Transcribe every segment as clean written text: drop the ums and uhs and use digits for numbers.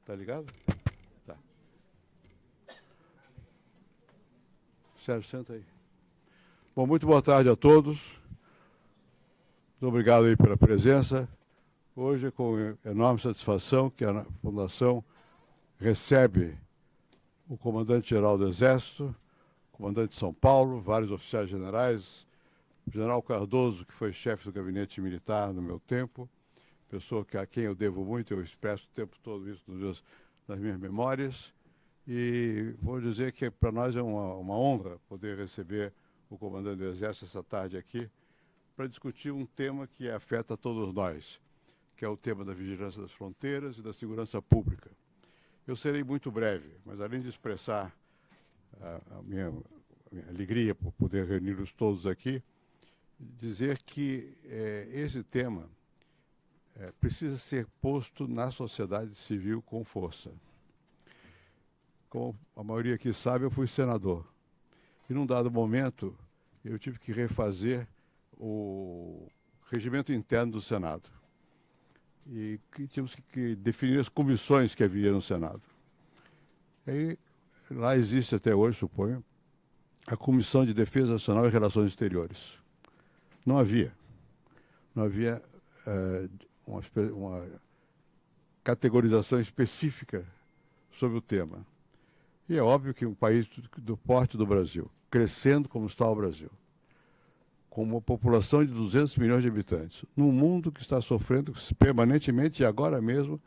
Tá ligado? Tá. Sérgio, senta aí. Bom, muito boa tarde a todos. Muito obrigado aí pela presença. Hoje é com enorme satisfação que a Fundação recebe o comandante-geral do Exército, comandante de São Paulo, vários oficiais generais, o general Cardoso, que foi chefe do gabinete militar no meu tempo, pessoa a quem eu devo muito, eu expresso o tempo todo isso nas minhas memórias, e vou dizer que para nós é uma honra poder receber o comandante do Exército essa tarde aqui, para discutir um tema que afeta a todos nós, que é o tema da vigilância das fronteiras e da segurança pública. Eu serei muito breve, mas além de expressar a minha alegria por poder reuni-los todos aqui, dizer que esse tema precisa ser posto na sociedade civil com força. Como a maioria aqui sabe, eu fui senador. E num dado momento, eu tive que refazer o regimento interno do Senado. E tínhamos que definir as comissões que havia no Senado. E lá existe até hoje, suponho, a Comissão de Defesa Nacional e Relações Exteriores. Não havia uma categorização específica sobre o tema. E é óbvio que um país do porte do Brasil, crescendo como está o Brasil, com uma população de 200 milhões de habitantes, num mundo que está sofrendo permanentemente e agora mesmo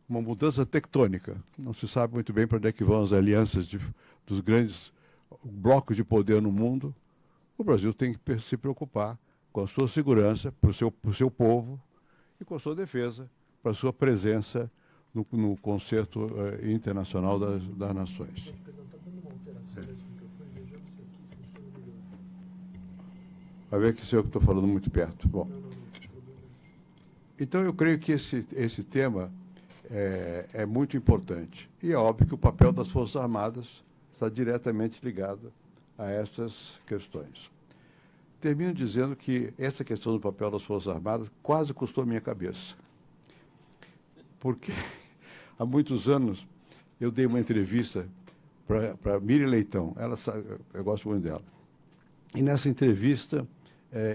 uma mudança tectônica. Não se sabe muito bem para onde é que vão as alianças dos grandes blocos de poder no mundo. O Brasil tem que se preocupar com a sua segurança, para o seu povo, e com a sua defesa, para a sua presença no concerto internacional das nações. Vai ver que eu estou falando muito perto. Bom, então eu creio que esse tema é muito importante. E é óbvio que o papel das Forças Armadas está diretamente ligado a essas questões. Termino dizendo que essa questão do papel das Forças Armadas quase custou a minha cabeça. Porque há muitos anos eu dei uma entrevista para Miriam Leitão. Ela sabe, eu gosto muito dela. E nessa entrevista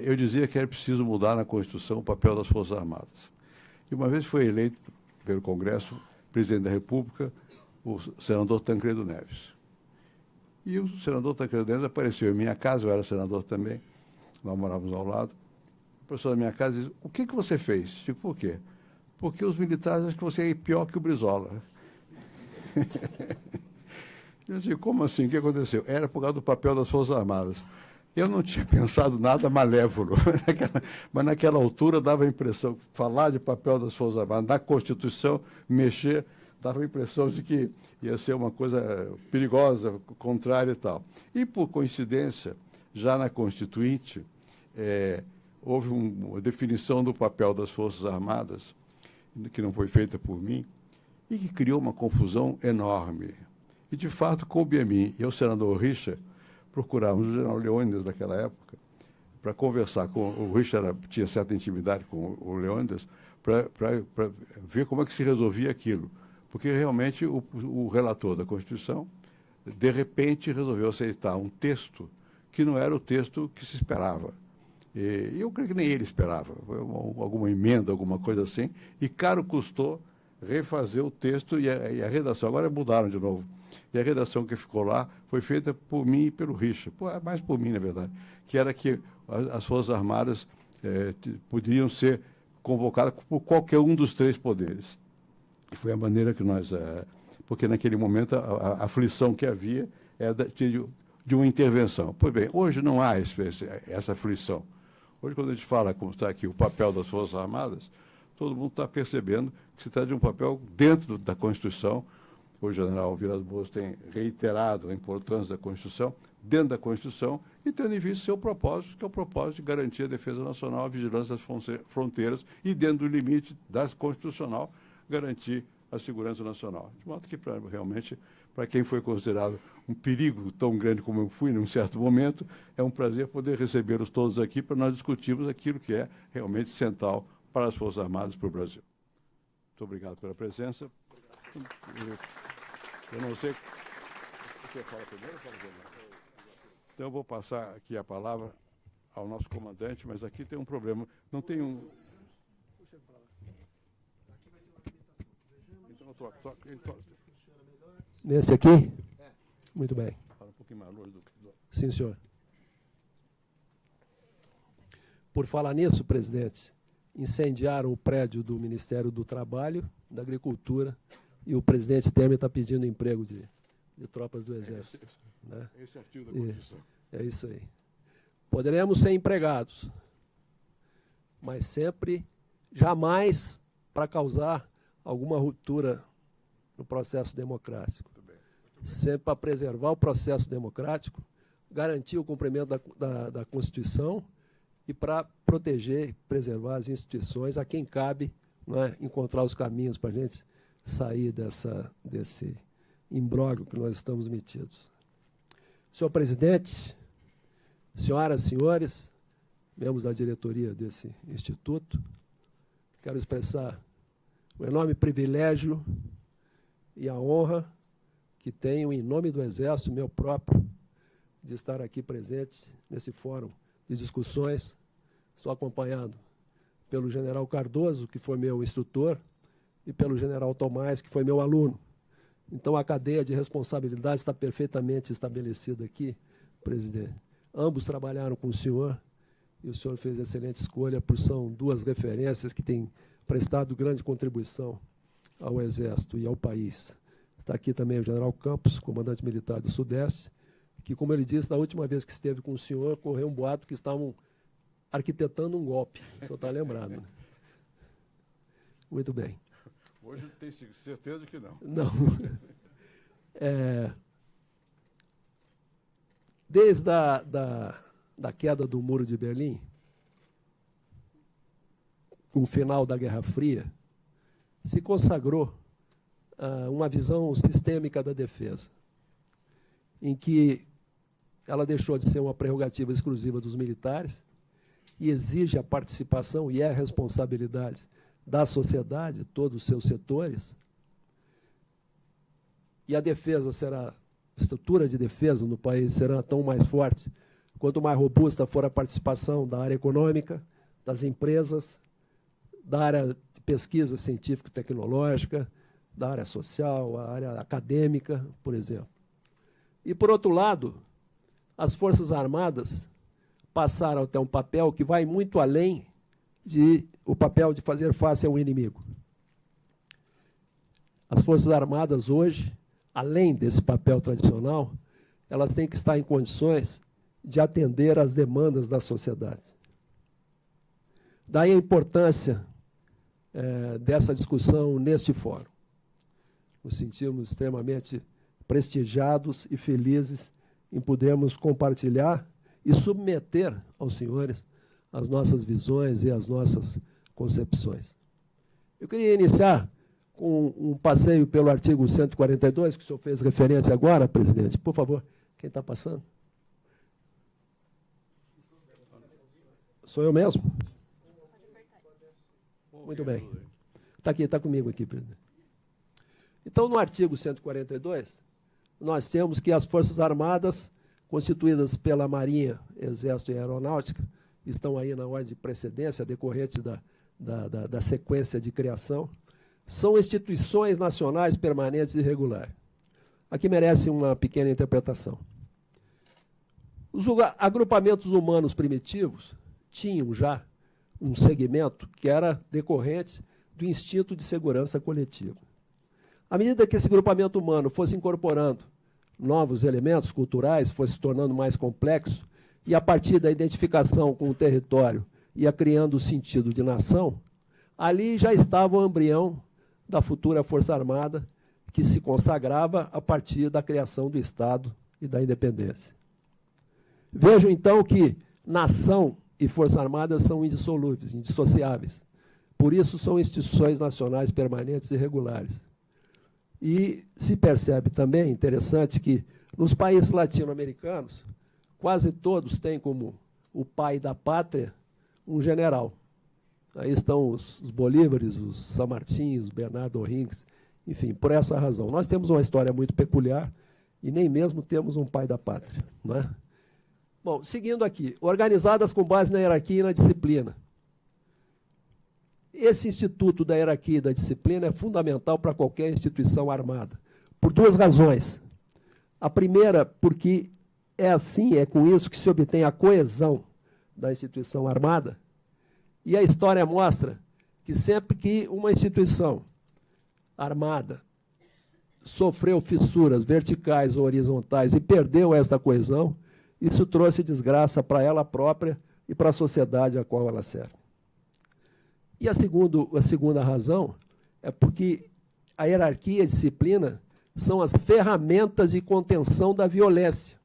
eu dizia que era preciso mudar na Constituição o papel das Forças Armadas. E uma vez foi eleito pelo Congresso, presidente da República, o senador Tancredo Neves. E o senador Tancredo Neves apareceu em minha casa, eu era senador também, nós morávamos ao lado. O professor da minha casa disse: o que você fez? Digo, por quê? Porque os militares acham que você é pior que o Brizola. Eu disse: como assim? O que aconteceu? Era por causa do papel das Forças Armadas. Eu não tinha pensado nada malévolo, mas naquela altura dava a impressão, falar de papel das Forças Armadas, na Constituição, mexer, dava a impressão de que ia ser uma coisa perigosa, contrária e tal. E, por coincidência, já na Constituinte, houve uma definição do papel das Forças Armadas, que não foi feita por mim, e que criou uma confusão enorme. E, de fato, coube a mim e ao senador Richa procurarmos o general Leônidas daquela época para conversar com o Richard, tinha certa intimidade com o Leônidas, para ver como é que se resolvia aquilo. Porque realmente o relator da Constituição, de repente, resolveu aceitar um texto que não era o texto que se esperava. E eu creio que nem ele esperava, alguma emenda, alguma coisa assim, e caro custou refazer o texto e a redação. Agora mudaram de novo. E a redação que ficou lá foi feita por mim e pelo Richard, mais por mim, na verdade, que era que as Forças Armadas poderiam ser convocadas por qualquer um dos três poderes. E foi a maneira que nós... porque naquele momento a aflição que havia era de uma intervenção. Pois bem, hoje não há essa aflição. Hoje, quando a gente fala, como está aqui, o papel das Forças Armadas, todo mundo está percebendo que se trata de um papel dentro da Constituição. O general Vilas Boas tem reiterado a importância da Constituição, dentro da Constituição, e tendo em vista o seu propósito, que é o propósito de garantir a defesa nacional, a vigilância das fronteiras e, dentro do limite das constitucional, garantir a segurança nacional. De modo que, realmente, para quem foi considerado um perigo tão grande como eu fui, num certo momento, é um prazer poder recebê-los todos aqui para nós discutirmos aquilo que é realmente central para as Forças Armadas para o Brasil. Muito obrigado pela presença. Eu não sei. Você fala primeiro ou fala primeiro? Então eu vou passar aqui a palavra ao nosso comandante, mas aqui tem um problema. Não tem um. Então eu toco. Nesse aqui? Muito bem. Fala um pouquinho mais longe do. Sim, senhor. Por falar nisso, presidente, incendiaram o prédio do Ministério do Trabalho, da Agricultura, e o presidente Temer está pedindo emprego de tropas do Exército. Né? Esse artigo da Constituição. É isso aí. Poderemos ser empregados, mas sempre, jamais para causar alguma ruptura no processo democrático. Sempre para preservar o processo democrático, garantir o cumprimento da Constituição e para proteger e preservar as instituições a quem cabe, não é, encontrar os caminhos para a gente sair desse imbróglio que nós estamos metidos. Senhor presidente, senhoras e senhores, membros da diretoria desse instituto, quero expressar o enorme privilégio e a honra que tenho, em nome do Exército, meu próprio, de estar aqui presente nesse fórum de discussões. Estou acompanhado pelo general Cardoso, que foi meu instrutor, e pelo general Tomás, que foi meu aluno. Então, a cadeia de responsabilidade está perfeitamente estabelecida aqui, presidente. Ambos trabalharam com o senhor, e o senhor fez excelente escolha, porque são duas referências que têm prestado grande contribuição ao Exército e ao país. Está aqui também o general Campos, comandante militar do Sudeste, que, como ele disse, na última vez que esteve com o senhor, correu um boato que estavam arquitetando um golpe. O senhor está lembrado, né? Muito bem. Hoje tem certeza que não. Não. Desde da queda do Muro de Berlim, com o final da Guerra Fria, se consagrou uma visão sistêmica da defesa, em que ela deixou de ser uma prerrogativa exclusiva dos militares e exige a participação e a responsabilidade da sociedade, todos os seus setores, e a defesa será, a estrutura de defesa no país será tão mais forte quanto mais robusta for a participação da área econômica, das empresas, da área de pesquisa científico-tecnológica, da área social, a área acadêmica, por exemplo. E, por outro lado, as Forças Armadas passaram a ter um papel que vai muito além o papel de fazer face ao inimigo. As Forças Armadas hoje, além desse papel tradicional, elas têm que estar em condições de atender às demandas da sociedade. Daí a importância dessa discussão neste fórum. Nos sentimos extremamente prestigiados e felizes em podermos compartilhar e submeter aos senhores as nossas visões e as nossas concepções. Eu queria iniciar com um passeio pelo artigo 142, que o senhor fez referência agora, presidente. Por favor, quem está passando? Sou eu mesmo? Muito bem. Está aqui, está comigo aqui, presidente. Então, no artigo 142, nós temos que as Forças Armadas, constituídas pela Marinha, Exército e Aeronáutica, estão aí na ordem de precedência, decorrente da sequência de criação, são instituições nacionais permanentes e regulares. Aqui merece uma pequena interpretação. Os agrupamentos humanos primitivos tinham já um segmento que era decorrente do instinto de segurança coletiva. À medida que esse grupamento humano fosse incorporando novos elementos culturais, fosse se tornando mais complexo, e a partir da identificação com o território ia criando o sentido de nação, ali já estava o embrião da futura Força Armada, que se consagrava a partir da criação do Estado e da independência. Vejam, então, que nação e Força Armada são indissolúveis, indissociáveis. Por isso, são instituições nacionais permanentes e regulares. E se percebe também, interessante, que nos países latino-americanos, quase todos têm como o pai da pátria um general. Aí estão os Bolívares, os San Martín, os Bernardo O'Higgins Enfim, por essa razão. Nós temos uma história muito peculiar e nem mesmo temos um pai da pátria. Não é? Bom, seguindo aqui. Organizadas com base na hierarquia e na disciplina. Esse instituto da hierarquia e da disciplina é fundamental para qualquer instituição armada, por duas razões. A primeira, porque é assim, é com isso que se obtém a coesão da instituição armada, e a história mostra que sempre que uma instituição armada sofreu fissuras verticais ou horizontais e perdeu esta coesão, isso trouxe desgraça para ela própria e para a sociedade a qual ela serve. E a segunda razão é porque a hierarquia e a disciplina são as ferramentas de contenção da violência.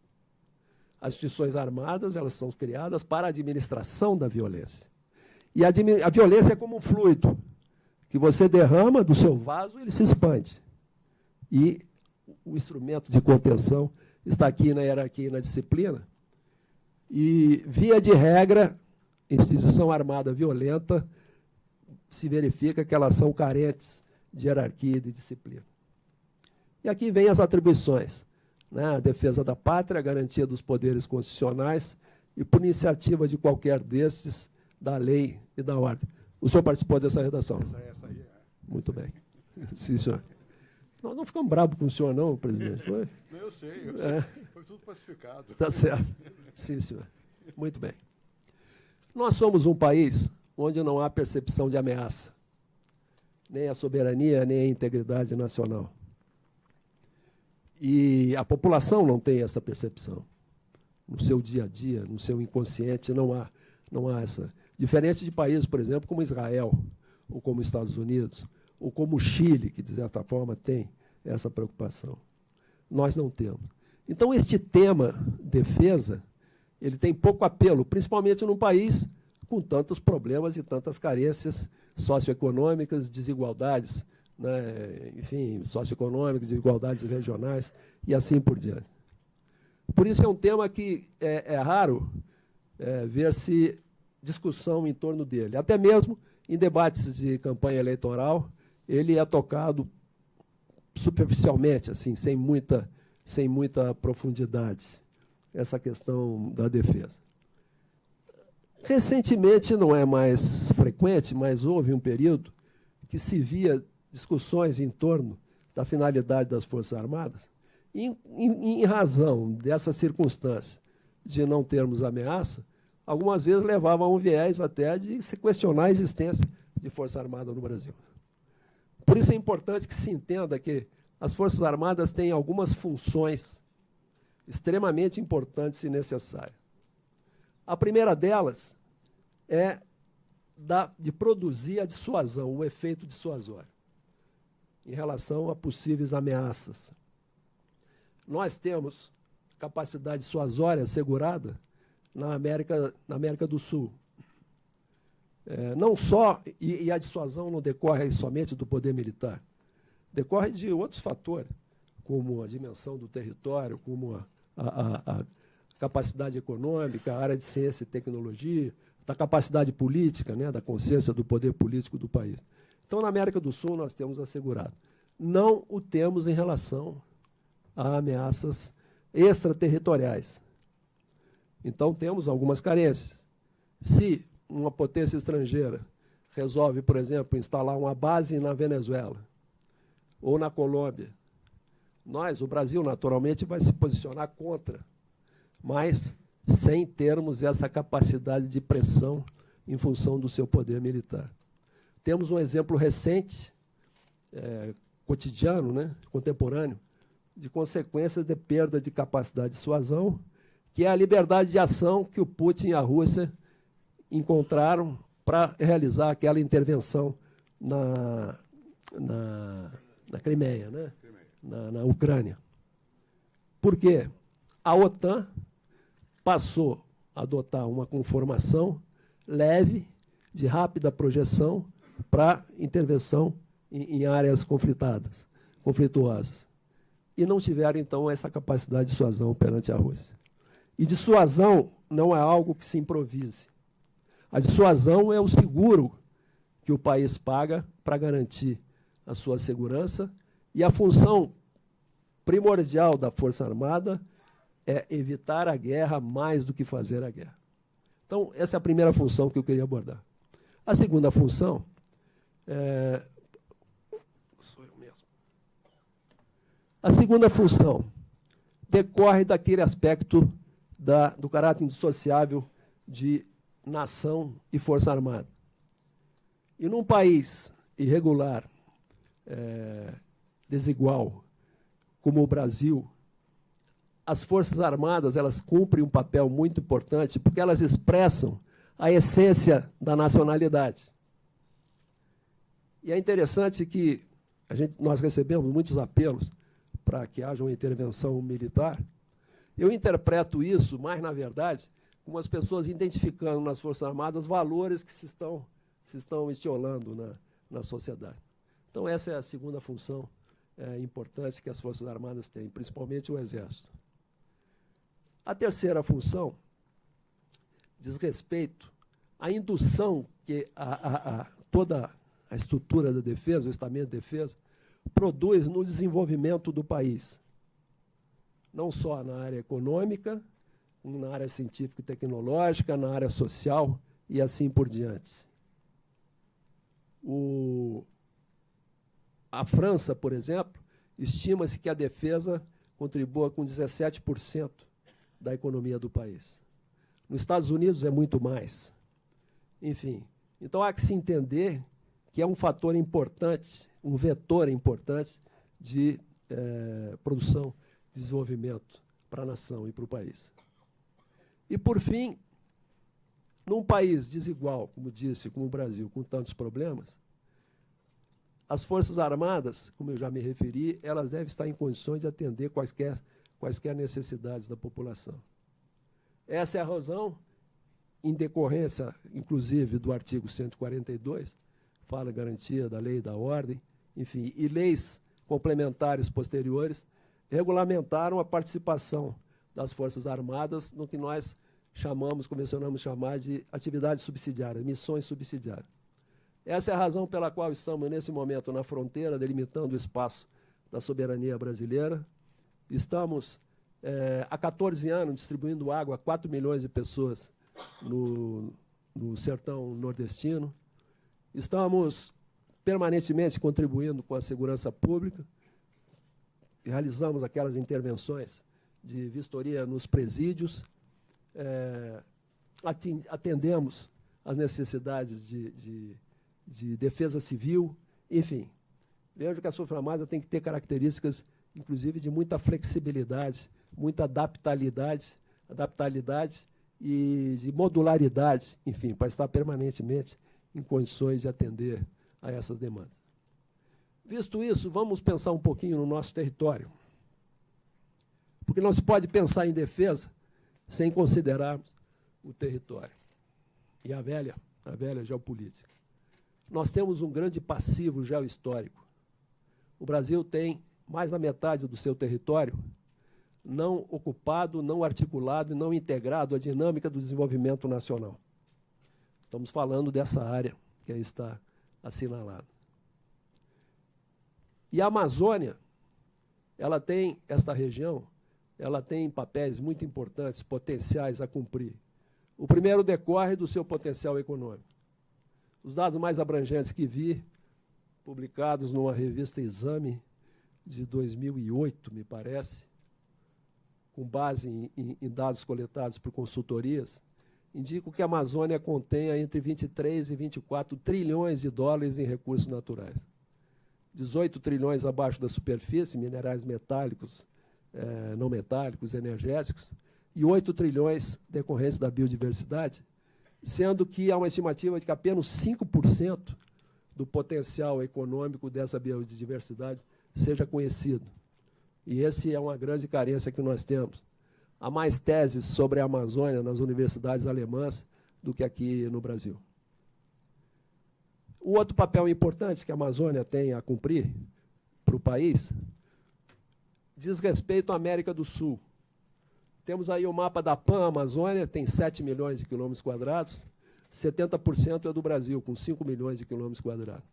As instituições armadas, elas são criadas para a administração da violência. E a violência é como um fluido, que você derrama do seu vaso, ele se expande. E o instrumento de contenção está aqui na hierarquia e na disciplina. E, via de regra, instituição armada violenta, se verifica que elas são carentes de hierarquia e de disciplina. E aqui vem as atribuições, né? A defesa da pátria, a garantia dos poderes constitucionais e, por iniciativa de qualquer destes, da lei e da ordem. O senhor participou dessa redação? Essa aí é. Muito bem. Sim, senhor. Nós não ficamos bravos com o senhor, não, presidente. Foi? Eu sei. Foi tudo pacificado. Tá certo. Sim, senhor. Muito bem. Nós somos um país onde não há percepção de ameaça, nem à soberania, nem à integridade nacional. E a população não tem essa percepção. No seu dia a dia, no seu inconsciente, não há essa. Diferente de países, por exemplo, como Israel, ou como Estados Unidos, ou como o Chile, que, de certa forma, tem essa preocupação. Nós não temos. Então, este tema, defesa, ele tem pouco apelo, principalmente num país com tantos problemas e tantas carências socioeconômicas, desigualdades, né, enfim, socioeconômicas, desigualdades regionais e assim por diante. Por isso é um tema que é raro ver-se discussão em torno dele. Até mesmo em debates de campanha eleitoral, ele é tocado superficialmente, assim, sem muita profundidade, essa questão da defesa. Recentemente não é mais frequente, mas houve um período que se via discussões em torno da finalidade das Forças Armadas, em razão dessa circunstância de não termos ameaça, algumas vezes levava a um viés até de se questionar a existência de Força Armada no Brasil. Por isso é importante que se entenda que as Forças Armadas têm algumas funções extremamente importantes e necessárias. A primeira delas é de produzir a dissuasão, o efeito dissuasório, em relação a possíveis ameaças. Nós temos capacidade dissuasória assegurada na América do Sul. Não só, e a dissuasão não decorre somente do poder militar, decorre de outros fatores, como a dimensão do território, como a capacidade econômica, a área de ciência e tecnologia, da capacidade política, né, da consciência do poder político do país. Então, na América do Sul, nós temos assegurado. Não o temos em relação a ameaças extraterritoriais. Então, temos algumas carências. Se uma potência estrangeira resolve, por exemplo, instalar uma base na Venezuela ou na Colômbia, o Brasil, naturalmente, vai se posicionar contra, mas sem termos essa capacidade de pressão em função do seu poder militar. Temos um exemplo recente, cotidiano, né, contemporâneo, de consequências de perda de capacidade de dissuasão, que é a liberdade de ação que o Putin e a Rússia encontraram para realizar aquela intervenção na Crimeia, né? Na Ucrânia. Por quê? A OTAN passou a adotar uma conformação leve, de rápida projeção, para intervenção em áreas conflituosas. E não tiveram, então, essa capacidade de dissuasão perante a Rússia. E dissuasão não é algo que se improvise. A dissuasão é o seguro que o país paga para garantir a sua segurança E a função primordial da Força Armada é evitar a guerra mais do que fazer a guerra. Então, essa é a primeira função que eu queria abordar. A segunda função sou eu mesmo. A segunda função decorre daquele aspecto do caráter indissociável de nação e Força Armada. E num país irregular, desigual, como o Brasil, as Forças Armadas elas cumprem um papel muito importante porque elas expressam a essência da nacionalidade. E é interessante que nós recebemos muitos apelos para que haja uma intervenção militar. Eu interpreto isso, mais na verdade, como as pessoas identificando nas Forças Armadas valores que se estão estiolando na sociedade. Então, essa é a segunda função importante que as Forças Armadas têm, principalmente o Exército. A terceira função diz respeito à indução que toda a estrutura da defesa, o estamento de defesa, produz no desenvolvimento do país. Não só na área econômica, na área científica e tecnológica, na área social e assim por diante. A França, por exemplo, estima-se que a defesa contribua com 17% da economia do país. Nos Estados Unidos é muito mais. Enfim, então há que se entender que é um fator importante, um vetor importante de produção, desenvolvimento para a nação e para o país. E, por fim, num país desigual, como disse, como o Brasil, com tantos problemas, as Forças Armadas, como eu já me referi, elas devem estar em condições de atender quaisquer necessidades da população. Essa é a razão, em decorrência, inclusive, do artigo 142, fala garantia da lei e da ordem, enfim, e leis complementares posteriores, regulamentaram a participação das Forças Armadas no que nós convencionamos chamar de atividades subsidiárias, missões subsidiárias. Essa é a razão pela qual estamos, nesse momento, na fronteira, delimitando o espaço da soberania brasileira. Estamos, há 14 anos, distribuindo água a 4 milhões de pessoas no sertão nordestino. Estamos permanentemente contribuindo com a segurança pública. Realizamos aquelas intervenções de vistoria nos presídios. Atendemos às necessidades de defesa civil, enfim. Vejo que a Força Armada tem que ter características, inclusive, de muita flexibilidade, muita adaptabilidade e de modularidade, enfim, para estar permanentemente em condições de atender a essas demandas. Visto isso, vamos pensar um pouquinho no nosso território. Porque não se pode pensar em defesa sem considerarmos o território e a velha geopolítica. Nós temos um grande passivo geohistórico. O Brasil tem mais da metade do seu território não ocupado, não articulado e não integrado à dinâmica do desenvolvimento nacional. Estamos falando dessa área que aí está assinalada. E a Amazônia, esta região, ela tem papéis muito importantes, potenciais a cumprir. O primeiro decorre do seu potencial econômico. Os dados mais abrangentes que vi, publicados numa revista Exame de 2008, me parece, com base em dados coletados por consultorias, indicam que a Amazônia contenha entre 23 e 24 trilhões de dólares em recursos naturais. 18 trilhões abaixo da superfície, minerais metálicos, não metálicos, energéticos, e 8 trilhões decorrentes da biodiversidade, sendo que há uma estimativa de que apenas 5% do potencial econômico dessa biodiversidade seja conhecido. E essa é uma grande carência que nós temos. Há mais teses sobre a Amazônia nas universidades alemãs do que aqui no Brasil. O outro papel importante que a Amazônia tem a cumprir para o país diz respeito à América do Sul. Temos aí o mapa da Pan-Amazônia, tem 7 milhões de quilômetros quadrados, 70% é do Brasil, com 5 milhões de quilômetros quadrados.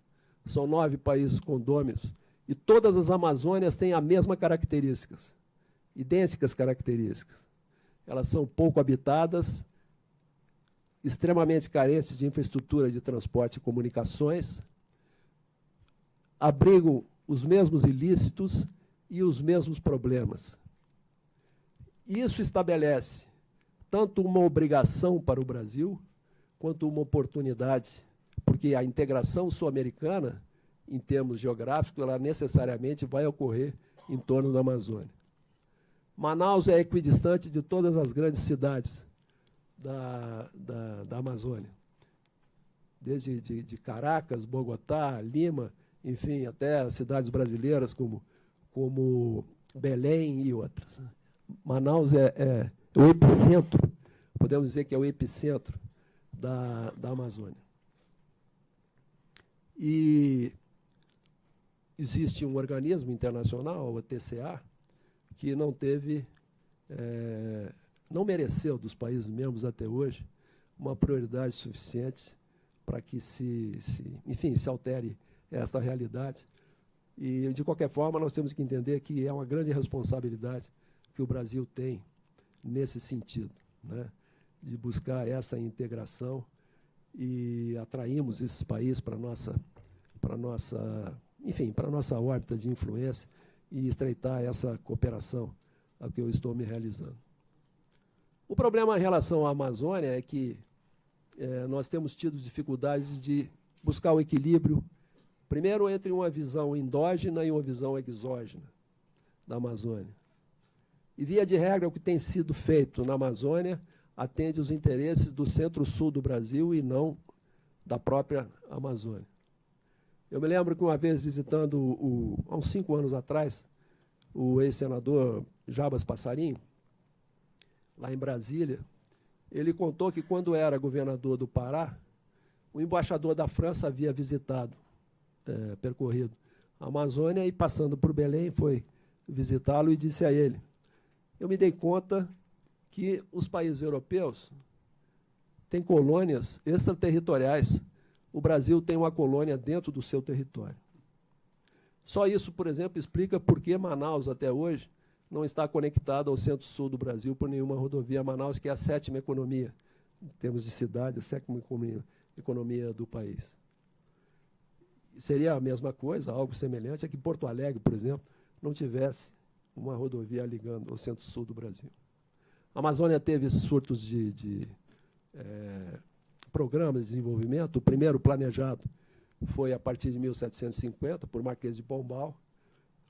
São 9 países condôminos E todas as Amazônias têm a mesma características, idênticas características. Elas são pouco habitadas, extremamente carentes de infraestrutura de transporte e comunicações, abrigam os mesmos ilícitos e os mesmos problemas. Isso estabelece tanto uma obrigação para o Brasil, quanto uma oportunidade, porque a integração sul-americana, em termos geográficos, ela necessariamente vai ocorrer em torno da Amazônia. Manaus é equidistante de todas as grandes cidades da Amazônia, desde de Caracas, Bogotá, Lima, enfim, até as cidades brasileiras como Belém e outras. Manaus é o epicentro, podemos dizer que é o epicentro da Amazônia. E existe um organismo internacional, o TCA, que não teve, não mereceu dos países membros até hoje uma prioridade suficiente para que se altere esta realidade. E, de qualquer forma, nós temos que entender que é uma grande responsabilidade que o Brasil tem nesse sentido, né, de buscar essa integração e atrairmos esses países para a nossa órbita de influência e estreitar essa cooperação a que eu estou me realizando. O problema em relação à Amazônia é que nós temos tido dificuldades de buscar o equilíbrio, primeiro, entre uma visão endógena e uma visão exógena da Amazônia. E, via de regra, o que tem sido feito na Amazônia atende os interesses do centro-sul do Brasil e não da própria Amazônia. Eu me lembro que uma vez visitando, há uns 5 anos atrás, o ex-senador Jabas Passarinho, lá em Brasília, ele contou que, quando era governador do Pará, o embaixador da França havia percorrido a Amazônia e, passando por Belém, foi visitá-lo e disse a ele: eu me dei conta que os países europeus têm colônias extraterritoriais. O Brasil tem uma colônia dentro do seu território. Só isso, por exemplo, explica por que Manaus, até hoje, não está conectado ao centro-sul do Brasil por nenhuma rodovia. Manaus, que é a 7ª economia, em termos de cidade, a 7ª economia do país. Seria a mesma coisa, algo semelhante, a que Porto Alegre, por exemplo, não tivesse uma rodovia ligando ao centro-sul do Brasil. A Amazônia teve surtos de programas de desenvolvimento. O primeiro planejado foi a partir de 1750, por Marquês de Pombal,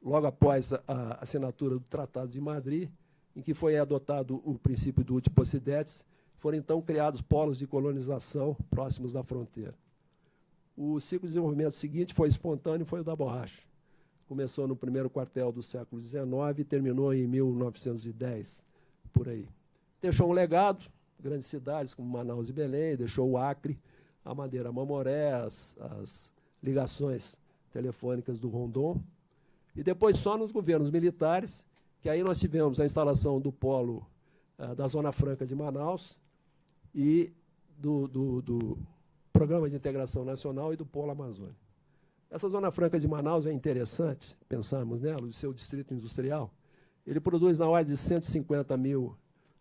logo após a assinatura do Tratado de Madrid, em que foi adotado o princípio do uti possidetis, foram então criados polos de colonização próximos da fronteira. O ciclo de desenvolvimento seguinte foi espontâneo, foi o da borracha. Começou no primeiro quartel do século XIX e terminou em 1910, por aí. Deixou um legado, grandes cidades como Manaus e Belém, deixou o Acre, a Madeira Mamoré, as ligações telefônicas do Rondon, e depois só nos governos militares, que aí nós tivemos a instalação do polo da Zona Franca de Manaus e do Programa de Integração Nacional e do Polo Amazônia. Essa Zona Franca de Manaus é interessante, pensarmos nela, o seu distrito industrial. Ele produz na ordem de 150 mil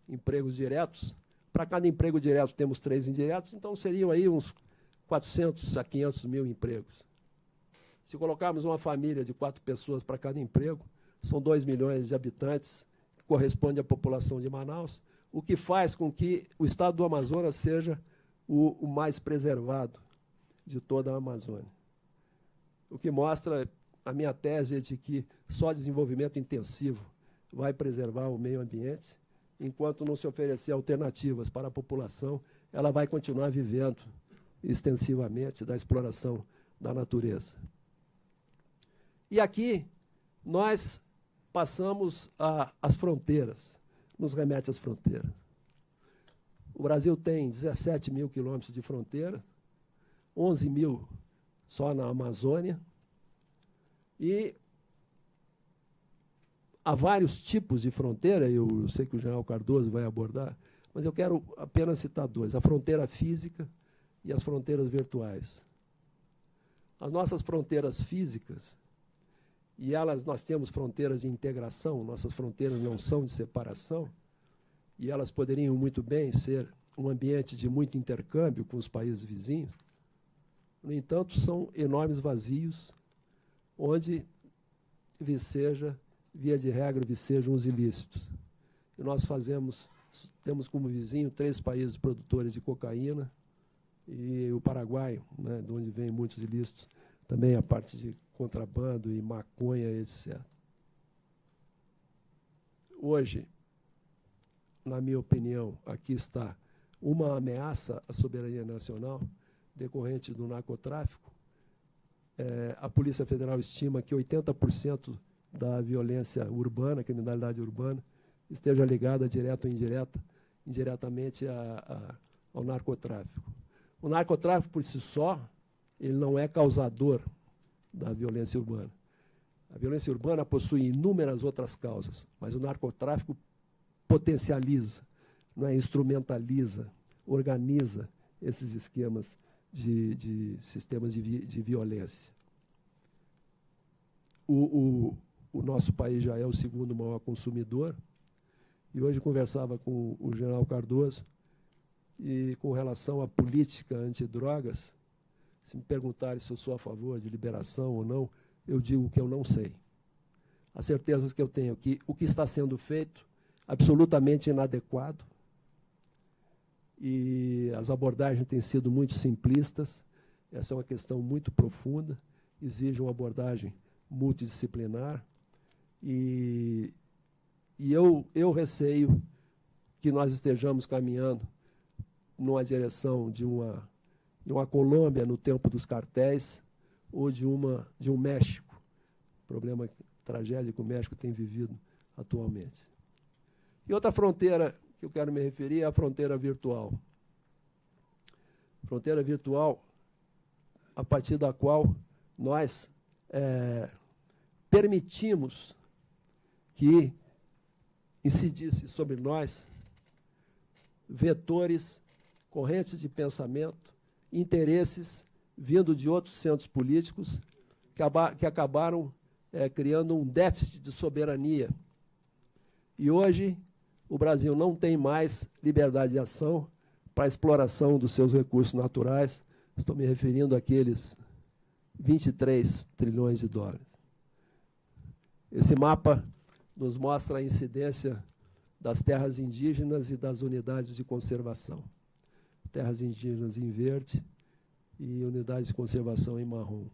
empregos diretos. Para cada emprego direto temos 3 indiretos, então seriam aí uns 400 a 500 mil empregos. Se colocarmos uma família de 4 pessoas para cada emprego, são 2 milhões de habitantes, que corresponde à população de Manaus, o que faz com que o estado do Amazonas seja o mais preservado de toda a Amazônia. O que mostra a minha tese de que só desenvolvimento intensivo vai preservar o meio ambiente, enquanto não se oferecer alternativas para a população, ela vai continuar vivendo extensivamente da exploração da natureza. E aqui nós passamos às fronteiras, nos remete às fronteiras. O Brasil tem 17 mil quilômetros de fronteira, 11 mil só na Amazônia, e há vários tipos de fronteira, eu sei que o general Cardoso vai abordar, mas eu quero apenas citar 2, a fronteira física e as fronteiras virtuais. As nossas fronteiras físicas, e nós temos fronteiras de integração, nossas fronteiras não são de separação, e elas poderiam muito bem ser um ambiente de muito intercâmbio com os países vizinhos. No entanto, são enormes vazios, onde viceja, via de regra, vicejam os ilícitos. E nós temos como vizinho 3 países produtores de cocaína, e o Paraguai, né, de onde vêm muitos ilícitos, também a parte de contrabando e maconha, etc. Hoje, na minha opinião, aqui está uma ameaça à soberania nacional decorrente do narcotráfico. A Polícia Federal estima que 80% da violência urbana, criminalidade urbana, esteja ligada, direta ou indiretamente ao narcotráfico. O narcotráfico, por si só, ele não é causador da violência urbana. A violência urbana possui inúmeras outras causas, mas o narcotráfico potencializa, não é, instrumentaliza, organiza esses esquemas de sistemas de violência. O nosso país já é o 2º maior consumidor, e hoje conversava com o general Cardoso, e com relação à política antidrogas, se me perguntarem se eu sou a favor de liberação ou não, eu digo que eu não sei. As certezas que eu tenho é que o que está sendo feito absolutamente inadequado, e as abordagens têm sido muito simplistas. Essa é uma questão muito profunda, exige uma abordagem multidisciplinar, e eu receio que nós estejamos caminhando numa direção de uma Colômbia no tempo dos cartéis, ou de um México, problema, tragédia que o México tem vivido atualmente. E outra fronteira que eu quero me referir é a fronteira virtual. Fronteira virtual a partir da qual nós permitimos que incidisse sobre nós vetores, correntes de pensamento, interesses vindo de outros centros políticos que acabaram criando um déficit de soberania. E hoje o Brasil não tem mais liberdade de ação para a exploração dos seus recursos naturais. Estou me referindo àqueles 23 trilhões de dólares. Esse mapa nos mostra a incidência das terras indígenas e das unidades de conservação. Terras indígenas em verde e unidades de conservação em marrom.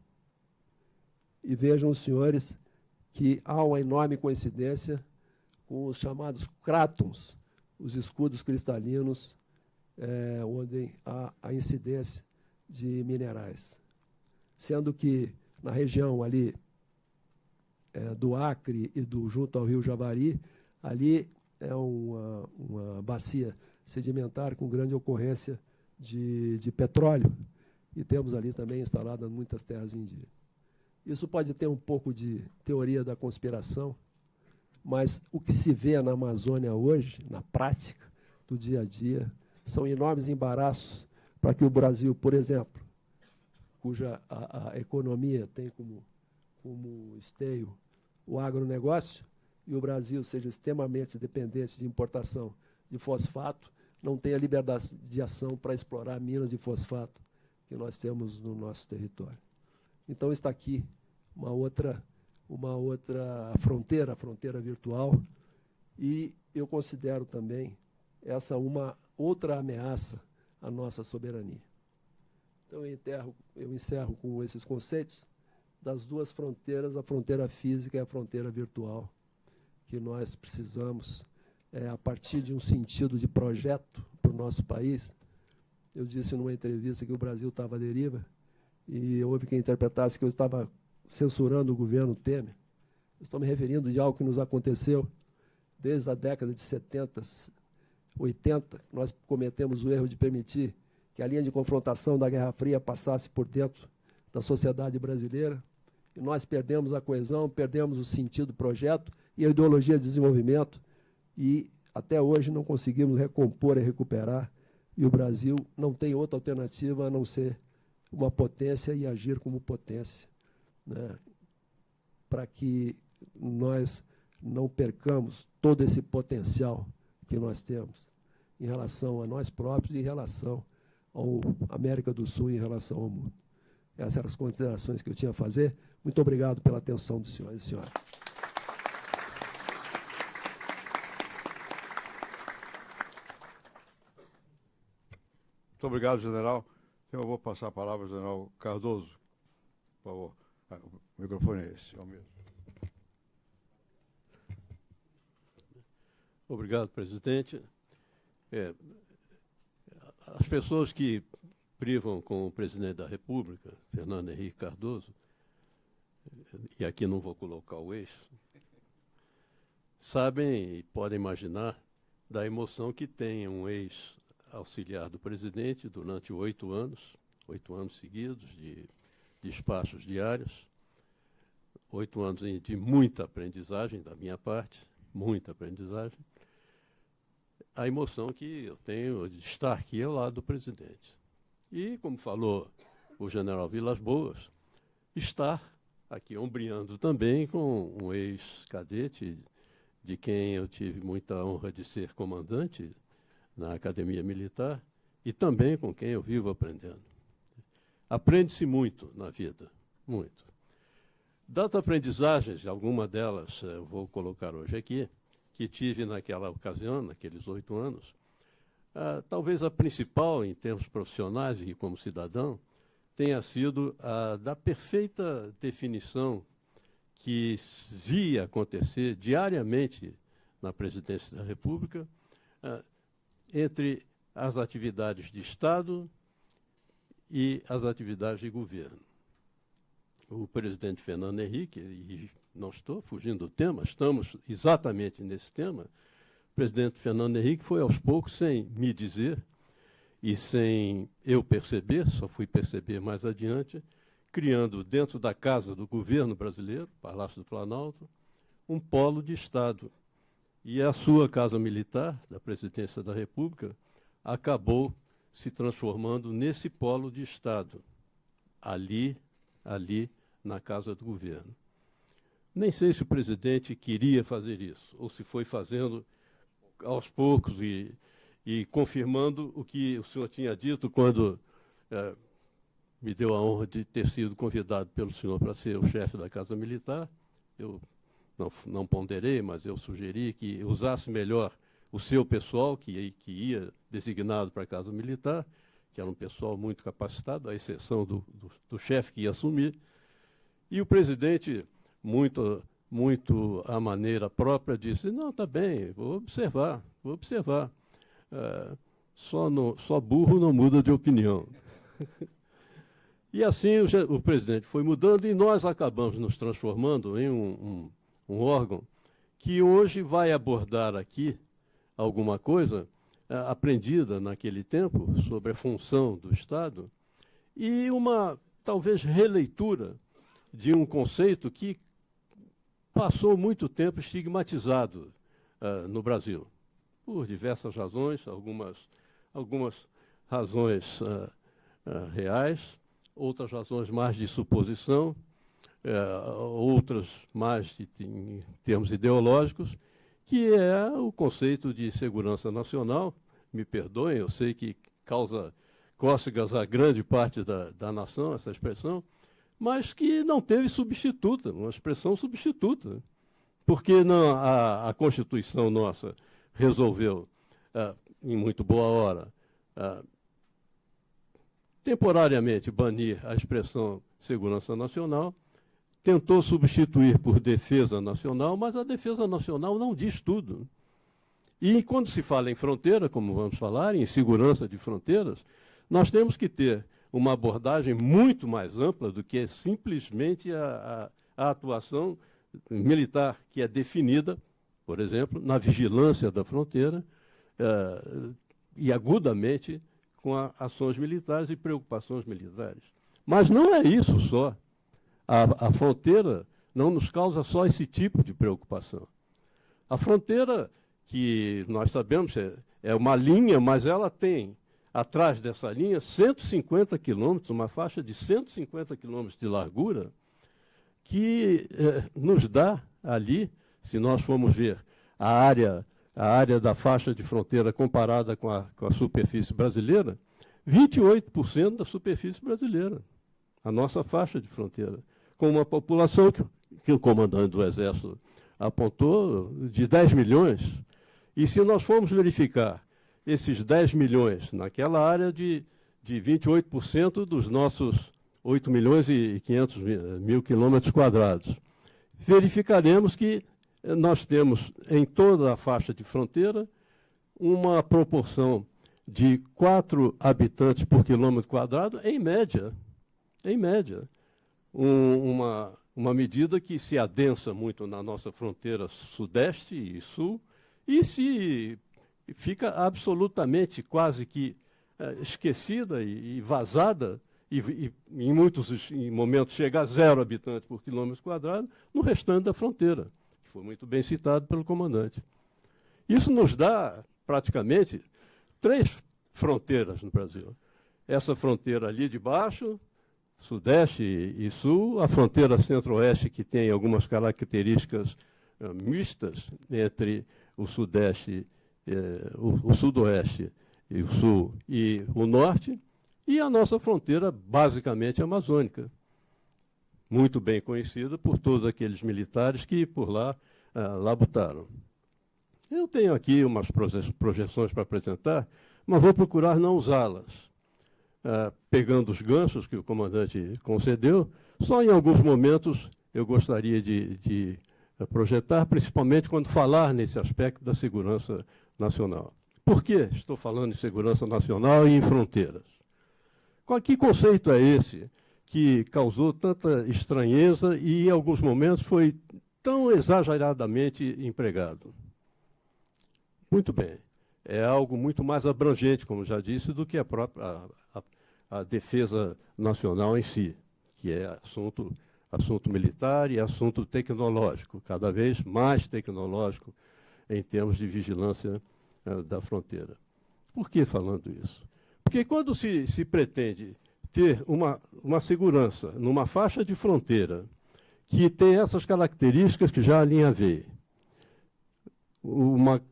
E vejam os senhores que há uma enorme coincidência com os chamados crátons, os escudos cristalinos, onde há a incidência de minerais. Sendo que na região ali do Acre e junto ao rio Javari, ali é uma bacia sedimentar com grande ocorrência de petróleo, e temos ali também instaladas muitas terras indígenas. Isso pode ter um pouco de teoria da conspiração, mas o que se vê na Amazônia hoje, na prática do dia a dia, são enormes embaraços para que o Brasil, por exemplo, cuja a economia tem como esteio o agronegócio, e o Brasil seja extremamente dependente de importação de fosfato, não tenha liberdade de ação para explorar minas de fosfato que nós temos no nosso território. Então está aqui uma outra fronteira, a fronteira virtual, e eu considero também essa uma outra ameaça à nossa soberania. Então eu encerro com esses conceitos das duas fronteiras, a fronteira física e a fronteira virtual, que nós precisamos, a partir de um sentido de projeto para o nosso país. Eu disse numa entrevista que o Brasil estava à deriva, e houve quem interpretasse que eu estava censurando o governo Temer. Eu estou me referindo de algo que nos aconteceu desde a década de 70, 80, nós cometemos o erro de permitir que a linha de confrontação da Guerra Fria passasse por dentro da sociedade brasileira, e nós perdemos a coesão, perdemos o sentido do projeto e a ideologia de desenvolvimento, e até hoje não conseguimos recompor e recuperar, e o Brasil não tem outra alternativa a não ser uma potência e agir como potência, né, para que nós não percamos todo esse potencial que nós temos em relação a nós próprios e em relação à América do Sul e em relação ao mundo. Essas eram as considerações que eu tinha a fazer. Muito obrigado pela atenção dos senhores e senhoras. Muito obrigado, general. Eu vou passar a palavra ao general Cardoso. Por favor. O microfone é esse, é o mesmo. Obrigado, presidente. As pessoas que privam com o presidente da República, Fernando Henrique Cardoso, e aqui não vou colocar o eixo, sabem e podem imaginar da emoção que tem um ex-auxiliar do presidente durante 8 anos seguidos de despachos diários, 8 anos de muita aprendizagem da minha parte, muita aprendizagem, a emoção que eu tenho de estar aqui ao lado do presidente. E, como falou o general Vilas Boas, estar aqui ombreando também com um ex-cadete de quem eu tive muita honra de ser comandante na Academia Militar e também com quem eu vivo aprendendo. Aprende-se muito na vida, muito. Das aprendizagens, alguma delas eu vou colocar hoje aqui, que tive naquela ocasião, naqueles 8 anos, talvez a principal em termos profissionais e como cidadão tenha sido a da perfeita definição que via acontecer diariamente na presidência da República entre as atividades de Estado e as atividades de governo. O presidente Fernando Henrique, e não estou fugindo do tema, estamos exatamente nesse tema, o presidente Fernando Henrique foi aos poucos, sem me dizer e sem eu perceber, só fui perceber mais adiante, criando dentro da casa do governo brasileiro, Palácio do Planalto, um polo de Estado. E a sua casa militar, da presidência da República, acabou se transformando nesse polo de Estado, ali na casa do governo. Nem sei se o presidente queria fazer isso, ou se foi fazendo aos poucos e confirmando o que o senhor tinha dito quando me deu a honra de ter sido convidado pelo senhor para ser o chefe da Casa Militar. Eu não ponderei, mas eu sugeri que usasse melhor o seu pessoal, que ia designado para a Casa Militar, que era um pessoal muito capacitado, à exceção do chefe que ia assumir. E o presidente, muito à maneira própria, disse, não, está bem, vou observar. Só burro não muda de opinião. E assim o presidente foi mudando e nós acabamos nos transformando em um órgão que hoje vai abordar aqui alguma coisa aprendida naquele tempo sobre a função do Estado e uma, talvez, releitura de um conceito que passou muito tempo estigmatizado no Brasil, por diversas razões, algumas razões reais, outras razões mais de suposição, outras mais em termos ideológicos, que é o conceito de segurança nacional. Me perdoem, eu sei que causa cócegas a grande parte da nação, essa expressão, mas que não teve substituta, uma expressão substituta. Porque não, a Constituição nossa resolveu, em muito boa hora, temporariamente banir a expressão segurança nacional, tentou substituir por defesa nacional, mas a defesa nacional não diz tudo. E quando se fala em fronteira, como vamos falar, em segurança de fronteiras, nós temos que ter uma abordagem muito mais ampla do que simplesmente a atuação militar, que é definida, por exemplo, na vigilância da fronteira e agudamente com ações militares e preocupações militares. Mas não é isso só. A fronteira não nos causa só esse tipo de preocupação. A fronteira, que nós sabemos é uma linha, mas ela tem, atrás dessa linha, 150 quilômetros, uma faixa de 150 quilômetros de largura, que nos dá ali, se nós formos ver a área da faixa de fronteira comparada com a superfície brasileira, 28% da superfície brasileira, a nossa faixa de fronteira, com uma população que o comandante do Exército apontou de 10 milhões. E se nós formos verificar esses 10 milhões naquela área de 28% dos nossos 8 milhões e 500 mil quilômetros quadrados, verificaremos que nós temos em toda a faixa de fronteira uma proporção de 4 habitantes por quilômetro quadrado, em média. Em média. Uma medida que se adensa muito na nossa fronteira sudeste e sul e se fica absolutamente quase que esquecida e vazada, e em muitos momentos chega a 0 habitantes por quilômetro quadrado, no restante da fronteira, que foi muito bem citado pelo comandante. Isso nos dá, praticamente, 3 fronteiras no Brasil. Essa fronteira ali de baixo, sudeste e sul, a fronteira centro-oeste, que tem algumas características mistas entre o sudeste, o sudoeste, e o sul e o norte, e a nossa fronteira basicamente amazônica, muito bem conhecida por todos aqueles militares que por lá labutaram. Eu tenho aqui umas projeções para apresentar, mas vou procurar não usá-las. Pegando os ganchos que o comandante concedeu, só em alguns momentos eu gostaria de projetar, principalmente quando falar nesse aspecto da segurança nacional. Por que estou falando em segurança nacional e em fronteiras? Que conceito é esse que causou tanta estranheza e, em alguns momentos, foi tão exageradamente empregado? Muito bem. É algo muito mais abrangente, como já disse, do que a própria a defesa nacional em si, que é assunto militar e assunto tecnológico, cada vez mais tecnológico em termos de vigilância da fronteira. Por que falando isso? Porque quando se pretende ter uma segurança numa faixa de fronteira que tem essas características que já a linha vê,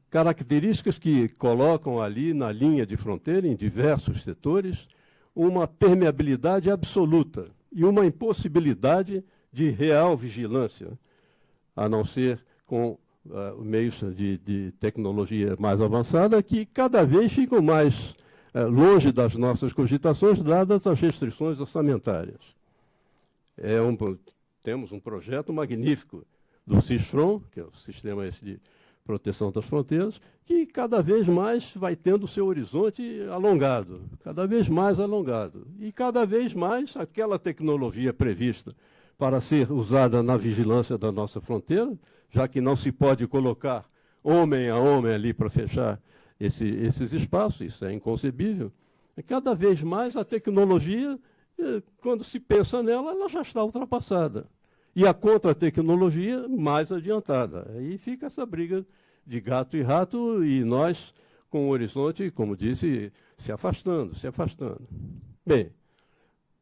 características que colocam ali na linha de fronteira, em diversos setores, uma permeabilidade absoluta e uma impossibilidade de real vigilância, a não ser com meios de tecnologia mais avançada, que cada vez ficam mais longe das nossas cogitações, dadas as restrições orçamentárias. Temos um projeto magnífico do CISFRON, que é o Sistema de Proteção das Fronteiras, que cada vez mais vai tendo o seu horizonte alongado, cada vez mais alongado. E cada vez mais aquela tecnologia prevista para ser usada na vigilância da nossa fronteira, já que não se pode colocar homem a homem ali para fechar esses espaços, isso é inconcebível. Cada vez mais a tecnologia, quando se pensa nela, ela já está ultrapassada. E a contra-tecnologia mais adiantada. Aí fica essa briga de gato e rato e nós com o horizonte, como disse, se afastando, se afastando. Bem,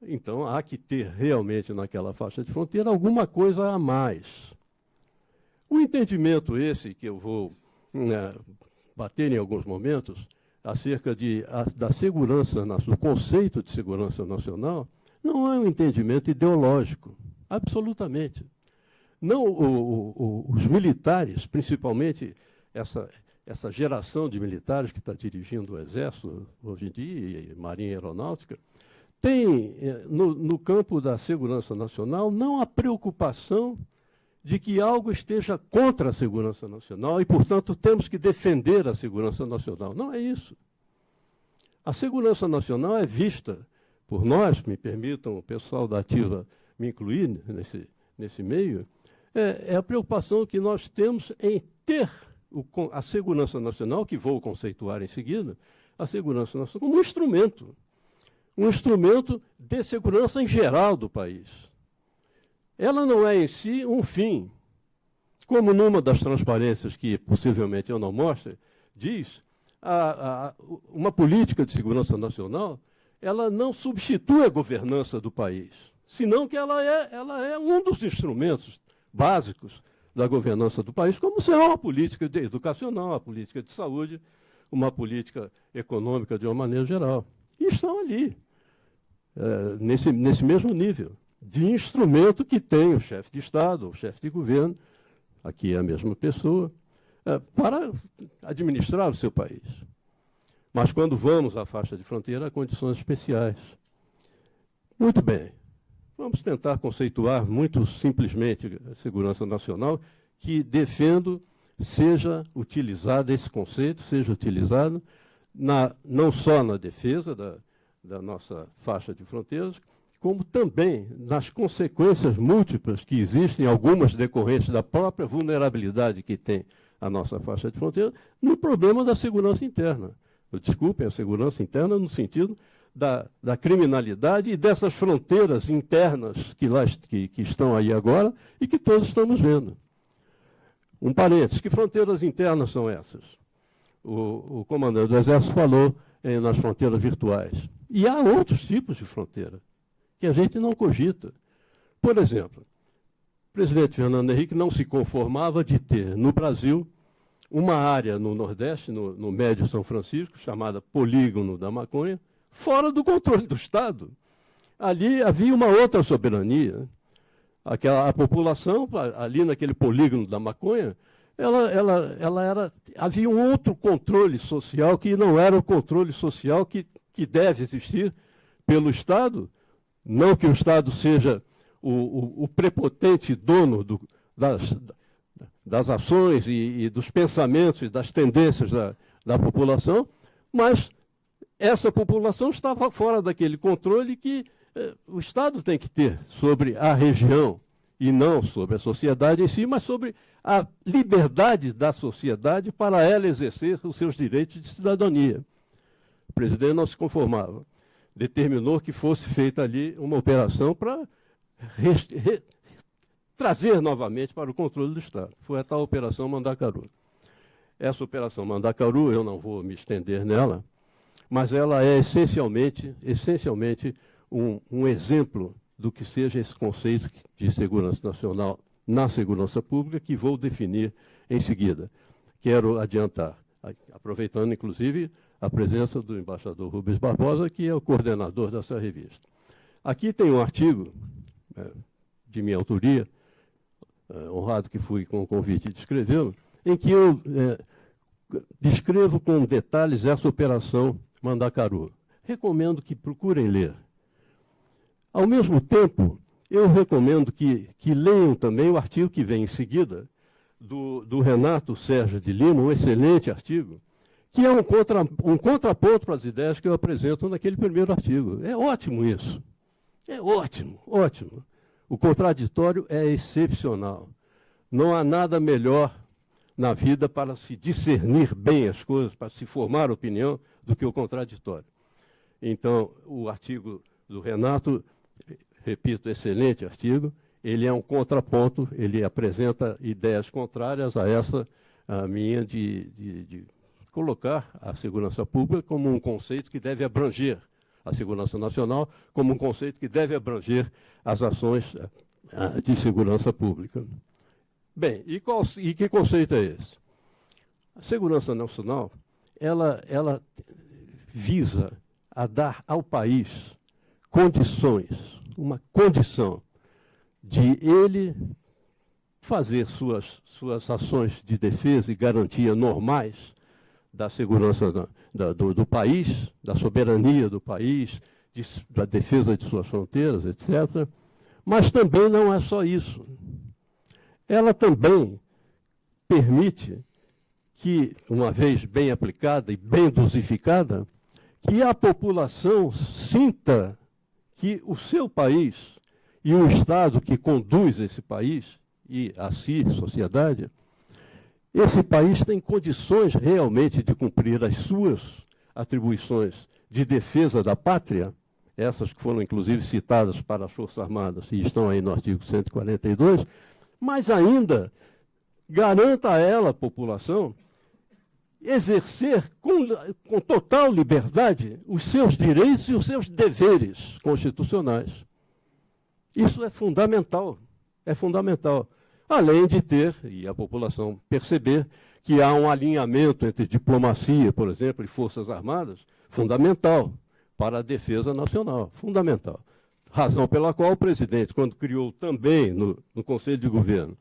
então há que ter realmente naquela faixa de fronteira alguma coisa a mais. O entendimento esse, que eu vou bater em alguns momentos, acerca da segurança, do conceito de segurança nacional, não é um entendimento ideológico. Absolutamente. Não, os militares, principalmente essa geração de militares que está dirigindo o Exército hoje em dia, e Marinha e Aeronáutica, tem, no campo da segurança nacional, não a preocupação de que algo esteja contra a segurança nacional e, portanto, temos que defender a segurança nacional. Não é isso. A segurança nacional é vista por nós, me permitam, o pessoal da ativa me incluir nesse meio, é a preocupação que nós temos em ter a segurança nacional, que vou conceituar em seguida, a segurança nacional como um instrumento de segurança em geral do país. Ela não é em si um fim. Como numa das transparências que possivelmente eu não mostre, diz, uma política de segurança nacional, ela não substitui a governança do país. senão que ela é um dos instrumentos básicos da governança do país, como se é uma política educacional, uma política de saúde, uma política econômica de uma maneira geral. E estão ali, nesse mesmo nível de instrumento que tem o chefe de Estado, o chefe de governo, aqui é a mesma pessoa, para administrar o seu país. Mas quando vamos à faixa de fronteira, há condições especiais. Muito bem. Vamos tentar conceituar muito simplesmente a segurança nacional, que defendo seja utilizado, esse conceito seja utilizado não só na defesa da nossa faixa de fronteiras, como também nas consequências múltiplas que existem, algumas decorrentes da própria vulnerabilidade que tem a nossa faixa de fronteira, no problema da segurança interna. Desculpem, a segurança interna no sentido da criminalidade e dessas fronteiras internas que estão aí agora e que todos estamos vendo. Um parênteses, que fronteiras internas são essas? O comandante do Exército falou nas fronteiras virtuais. E há outros tipos de fronteira que a gente não cogita. Por exemplo, o presidente Fernando Henrique não se conformava de ter, no Brasil, uma área no Nordeste, no Médio São Francisco, chamada Polígono da Maconha, fora do controle do Estado. Ali havia uma outra soberania. A população, ali naquele polígono da maconha, havia um outro controle social que não era o controle social que deve existir pelo Estado. Não que o Estado seja o prepotente dono das ações e dos pensamentos e das tendências da população, mas essa população estava fora daquele controle que o Estado tem que ter sobre a região, e não sobre a sociedade em si, mas sobre a liberdade da sociedade para ela exercer os seus direitos de cidadania. O presidente não se conformava. Determinou que fosse feita ali uma operação para trazer novamente para o controle do Estado. Foi a tal Operação Mandacaru. Essa Operação Mandacaru, eu não vou me estender nela, mas ela é essencialmente um exemplo do que seja esse conceito de segurança nacional na segurança pública, que vou definir em seguida. Quero adiantar, aproveitando, inclusive, a presença do embaixador Rubens Barbosa, que é o coordenador dessa revista. Aqui tem um artigo de minha autoria, honrado que fui com o convite de escrevê-lo, em que eu descrevo com detalhes essa operação Mandacaru. Recomendo que procurem ler. Ao mesmo tempo, eu recomendo que leiam também o artigo que vem em seguida, do Renato Sérgio de Lima, um excelente artigo, que é um contraponto para as ideias que eu apresento naquele primeiro artigo. É ótimo isso. É ótimo, ótimo. O contraditório é excepcional. Não há nada melhor na vida para se discernir bem as coisas, para se formar opinião, do que o contraditório. Então, o artigo do Renato, repito, excelente artigo, ele é um contraponto, ele apresenta ideias contrárias a essa a minha de colocar a segurança pública como um conceito que deve abranger a segurança nacional, como um conceito que deve abranger as ações de segurança pública. Bem, e que conceito é esse? A segurança nacional, ela visa a dar ao país condições, uma condição de ele fazer suas ações de defesa e garantia normais da segurança do país, da soberania do país, da defesa de suas fronteiras, etc. Mas também não é só isso. Ela também permite que, uma vez bem aplicada e bem dosificada, que a população sinta que o seu país e o Estado que conduz esse país, e a si, sociedade, esse país tem condições realmente de cumprir as suas atribuições de defesa da pátria, essas que foram inclusive citadas para as Forças Armadas e estão aí no artigo 142, mas ainda garanta a ela, a população, exercer com total liberdade os seus direitos e os seus deveres constitucionais. Isso é fundamental, é fundamental. Além de ter, e a população perceber, que há um alinhamento entre diplomacia, por exemplo, e Forças Armadas, fundamental para a defesa nacional, fundamental. Razão pela qual o presidente, quando criou também no Conselho de Governo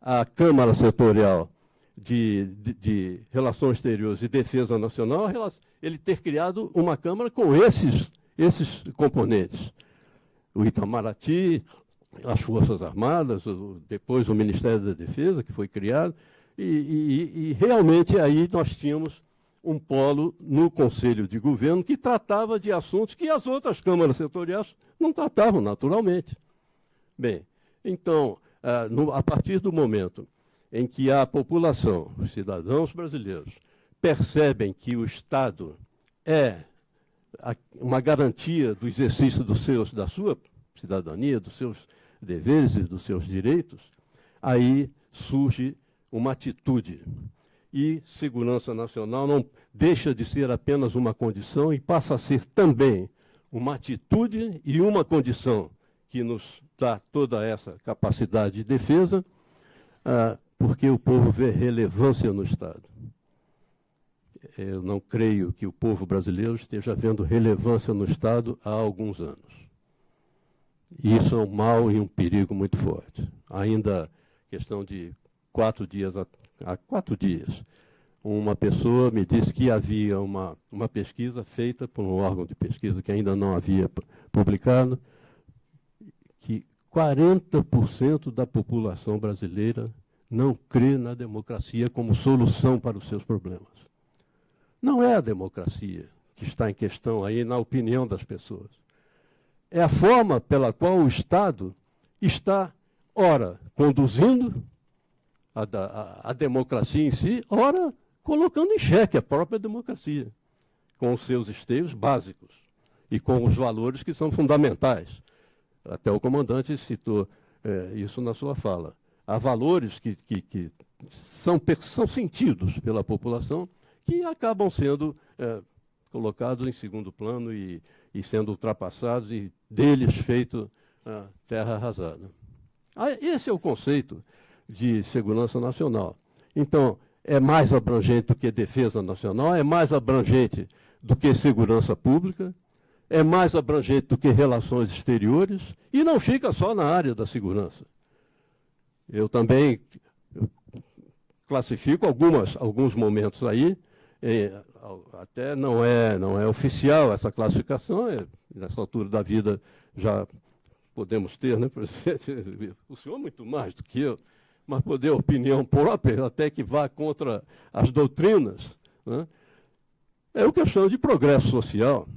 a Câmara Setorial de Relações Exteriores e Defesa Nacional, ele ter criado uma Câmara com esses componentes. O Itamaraty, as Forças Armadas, depois o Ministério da Defesa, que foi criado, e realmente aí nós tínhamos um polo no Conselho de Governo que tratava de assuntos que as outras câmaras setoriais não tratavam naturalmente. Bem, então, a partir do momento em que a população, os cidadãos brasileiros, percebem que o Estado é uma garantia do exercício da sua cidadania, dos seus deveres e dos seus direitos, aí surge uma atitude. E segurança nacional não deixa de ser apenas uma condição e passa a ser também uma atitude e uma condição que nos dá toda essa capacidade de defesa, porque o povo vê relevância no Estado. Eu não creio que o povo brasileiro esteja vendo relevância no Estado há alguns anos. E isso é um mal e um perigo muito forte. Ainda questão de 4 dias, há 4 dias, uma pessoa me disse que havia uma pesquisa feita por um órgão de pesquisa que ainda não havia publicado, que 40% da população brasileira não crê na democracia como solução para os seus problemas. Não é a democracia que está em questão aí, na opinião das pessoas. É a forma pela qual o Estado está, ora, conduzindo a democracia em si, ora, colocando em xeque a própria democracia, com os seus esteios básicos e com os valores que são fundamentais. Até o comandante citou isso na sua fala. Há valores que são sentidos pela população que acabam sendo colocados em segundo plano e sendo ultrapassados e deles feito terra arrasada. Esse é o conceito de segurança nacional. Então, é mais abrangente do que defesa nacional, é mais abrangente do que segurança pública, é mais abrangente do que relações exteriores e não fica só na área da segurança. Eu também classifico alguns momentos aí, até não é oficial essa classificação, nessa altura da vida já podemos ter, né, presidente? O senhor muito mais do que eu, mas poder opinião própria, até que vá contra as doutrinas, né? É o que eu chamo de progresso social.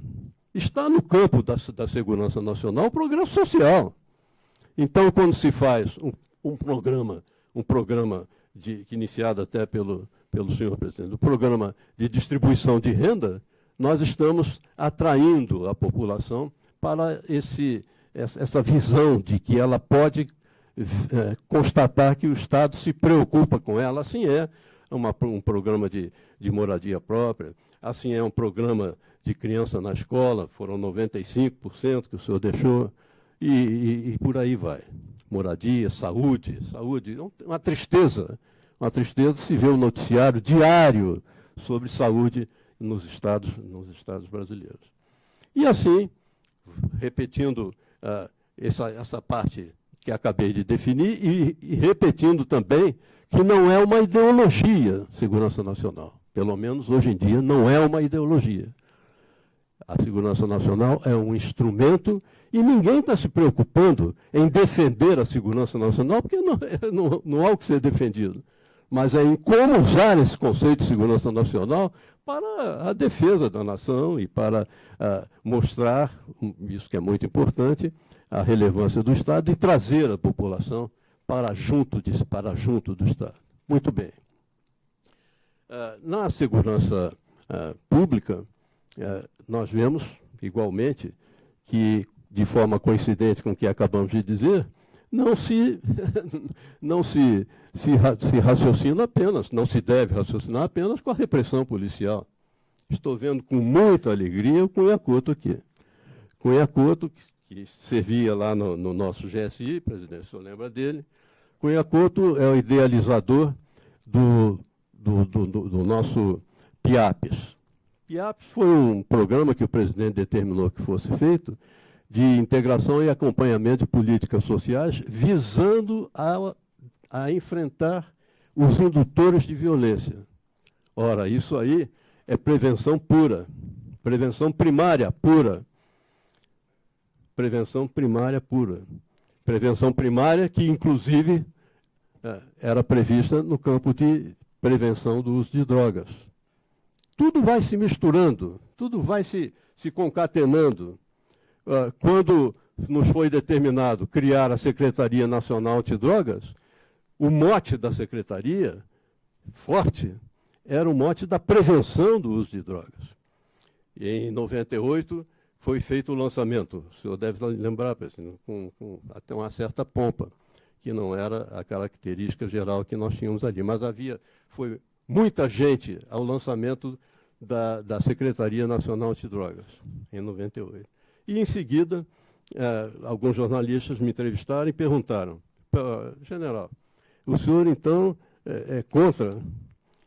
Está no campo da segurança nacional o progresso social. Então, quando se faz um programa iniciado até pelo senhor presidente, o programa de distribuição de renda, nós estamos atraindo a população para essa visão de que ela pode constatar que o Estado se preocupa com ela. Assim é um programa de moradia própria, assim é um programa de criança na escola, foram 95% que o senhor deixou, e por aí vai. Moradia, saúde, uma tristeza se vê um noticiário diário sobre saúde nos estados brasileiros. E assim, repetindo essa parte que acabei de definir e repetindo também que não é uma ideologia segurança nacional. Pelo menos hoje em dia não é uma ideologia. A segurança nacional é um instrumento e ninguém está se preocupando em defender a segurança nacional, porque não há o que ser defendido. Mas é em como usar esse conceito de segurança nacional para a defesa da nação e para mostrar, isso que é muito importante, a relevância do Estado e trazer a população para junto do Estado. Muito bem. Na segurança pública, nós vemos, igualmente, que, de forma coincidente com o que acabamos de dizer, não se raciocina apenas, não se deve raciocinar apenas com a repressão policial. Estou vendo com muita alegria o Cunha Couto aqui. Cunha Couto, que servia lá no nosso GSI, presidente, o senhor lembra dele. Cunha Couto é o idealizador do nosso PIAPES. PIAPES foi um programa que o presidente determinou que fosse feito de integração e acompanhamento de políticas sociais, visando a enfrentar os indutores de violência. Ora, isso aí é prevenção pura, prevenção primária pura. Prevenção primária pura. Prevenção primária que, inclusive, era prevista no campo de prevenção do uso de drogas. Tudo vai se misturando, tudo vai se concatenando. Quando nos foi determinado criar a Secretaria Nacional Antidrogas, o mote da secretaria, forte, era o mote da prevenção do uso de drogas. E em 98 foi feito o lançamento, o senhor deve lembrar, com até uma certa pompa, que não era a característica geral que nós tínhamos ali, mas foi muita gente ao lançamento da Secretaria Nacional Antidrogas, em 98. E, em seguida, alguns jornalistas me entrevistaram e perguntaram: general, o senhor, então, é contra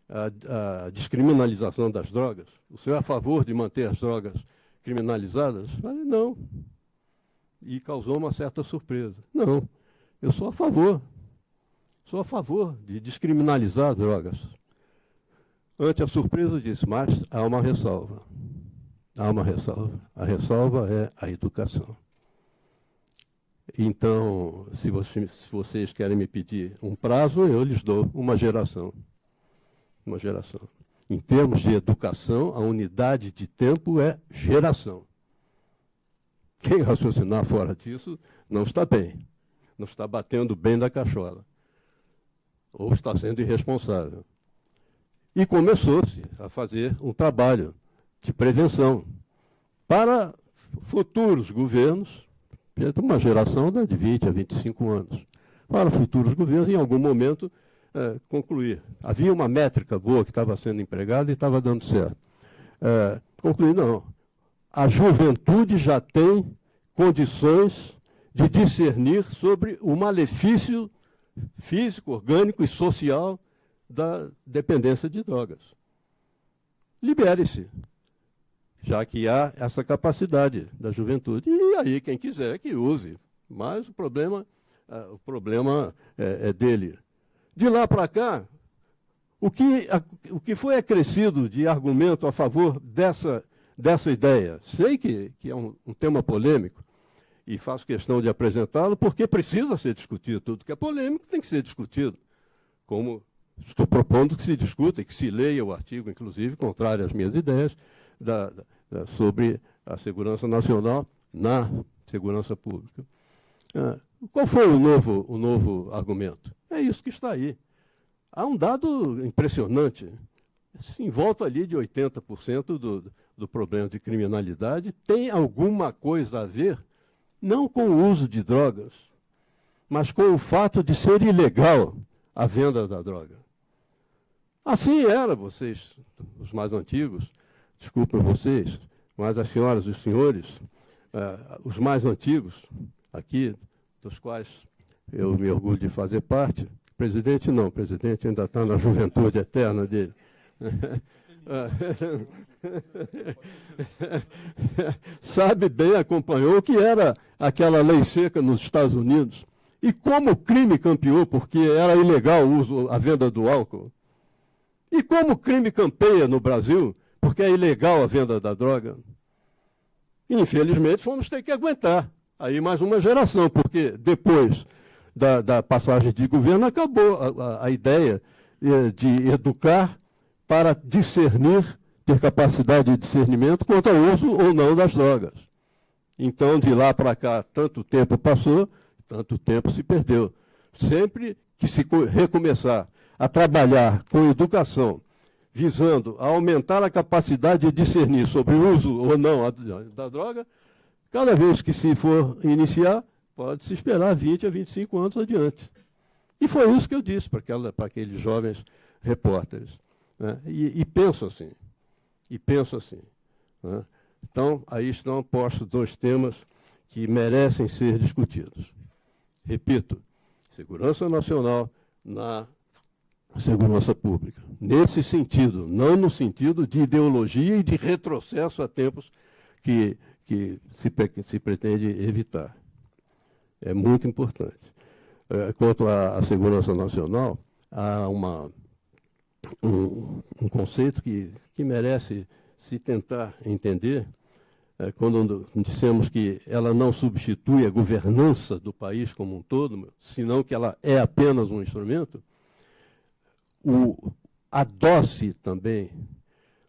a descriminalização das drogas? O senhor é a favor de manter as drogas criminalizadas? Eu falei, não. E causou uma certa surpresa. Não, eu sou a favor. Sou a favor de descriminalizar as drogas. Ante a surpresa, disse, mas há uma ressalva. Há uma ressalva. A ressalva é a educação. Então, se vocês querem me pedir um prazo, eu lhes dou uma geração. Uma geração. Em termos de educação, a unidade de tempo é geração. Quem raciocinar fora disso não está bem. Não está batendo bem da cachola. Ou está sendo irresponsável. E começou-se a fazer um trabalho de prevenção para futuros governos, uma geração de 20 a 25 anos, para futuros governos, em algum momento, concluir. Havia uma métrica boa que estava sendo empregada e estava dando certo. Concluir, não. A juventude já tem condições de discernir sobre o malefício físico, orgânico e social da dependência de drogas. Libere-se, já que há essa capacidade da juventude. E aí, quem quiser, que use. Mas o problema é dele. De lá para cá, o que foi acrescido de argumento a favor dessa ideia? Sei que é um tema polêmico, e faço questão de apresentá-lo, porque precisa ser discutido. Tudo que é polêmico tem que ser discutido. Como estou propondo que se discuta e que se leia o artigo, inclusive, contrário às minhas ideias, sobre a segurança nacional na segurança pública. Qual foi o novo argumento? É isso que está aí. Há um dado impressionante. Em volta ali de 80% do problema de criminalidade tem alguma coisa a ver, não com o uso de drogas, mas com o fato de ser ilegal a venda da droga. Assim era, vocês, os mais antigos, desculpem vocês, mas as senhoras e os senhores, os mais antigos aqui, dos quais eu me orgulho de fazer parte, presidente não, o presidente ainda está na juventude eterna dele. Sabe bem, acompanhou o que era aquela lei seca nos Estados Unidos. E como o crime campeou, porque era ilegal a venda do álcool. E como o crime campeia no Brasil, porque é ilegal a venda da droga. Infelizmente, vamos ter que aguentar aí mais uma geração, porque depois da passagem de governo acabou a ideia de educar para discernir, ter capacidade de discernimento quanto ao uso ou não das drogas. Então, de lá para cá, tanto tempo passou, tanto tempo se perdeu. Sempre que se recomeçar a trabalhar com educação, visando a aumentar a capacidade de discernir sobre o uso ou não da droga, cada vez que se for iniciar, pode-se esperar 20 a 25 anos adiante. E foi isso que eu disse para aqueles jovens repórteres. Né? E penso assim. Né? Então, aí estão postos dois temas que merecem ser discutidos. Repito, segurança nacional na segurança pública. Nesse sentido, não no sentido de ideologia e de retrocesso a tempos que se pretende evitar. É muito importante. Quanto à segurança nacional, há um conceito que merece se tentar entender. Quando dissemos que ela não substitui a governança do país como um todo, senão que ela é apenas um instrumento, adoce também,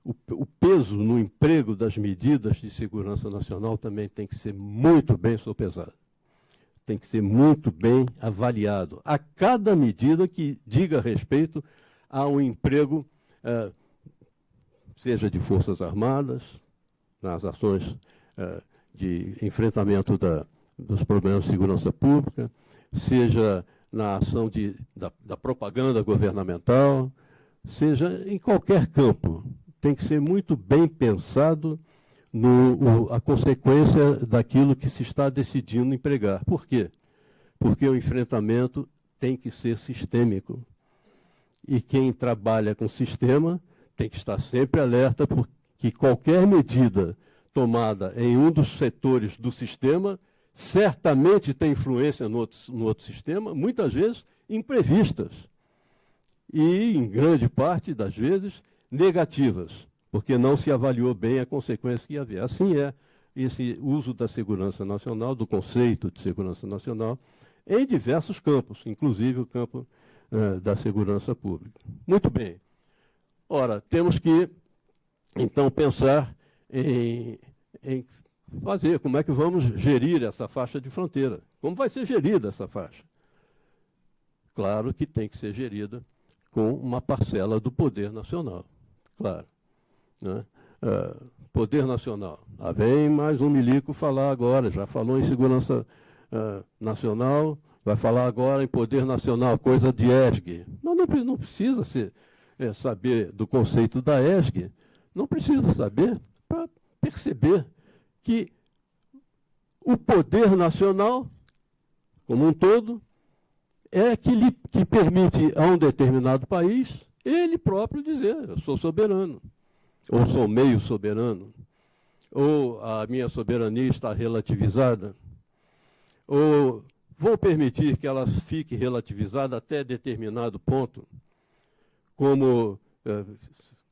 o peso no emprego das medidas de segurança nacional também tem que ser muito bem sopesado. Tem que ser muito bem avaliado. A cada medida que diga respeito ao emprego, seja de Forças Armadas, nas ações de enfrentamento dos problemas de segurança pública, seja na ação da propaganda governamental, seja em qualquer campo. Tem que ser muito bem pensado a consequência daquilo que se está decidindo empregar. Por quê? Porque o enfrentamento tem que ser sistêmico. E quem trabalha com sistema tem que estar sempre alerta porque qualquer medida tomada em um dos setores do sistema certamente tem influência no outro sistema, muitas vezes imprevistas. E, em grande parte das vezes, negativas, porque não se avaliou bem a consequência que ia haver. Assim é esse uso da segurança nacional, do conceito de segurança nacional, em diversos campos, inclusive o campo da segurança pública. Muito bem. Ora, temos que, então, pensar em fazer, como é que vamos gerir essa faixa de fronteira. Como vai ser gerida essa faixa? Claro que tem que ser gerida com uma parcela do poder nacional. Claro. Né? Poder nacional. Vem mais um milico falar agora, já falou em segurança nacional, vai falar agora em poder nacional, coisa de ESG. Mas não precisa saber do conceito da ESG, não precisa saber para perceber que o poder nacional, como um todo, é que permite a um determinado país ele próprio dizer: eu sou soberano, ou sou meio soberano, ou a minha soberania está relativizada, ou vou permitir que ela fique relativizada até determinado ponto, como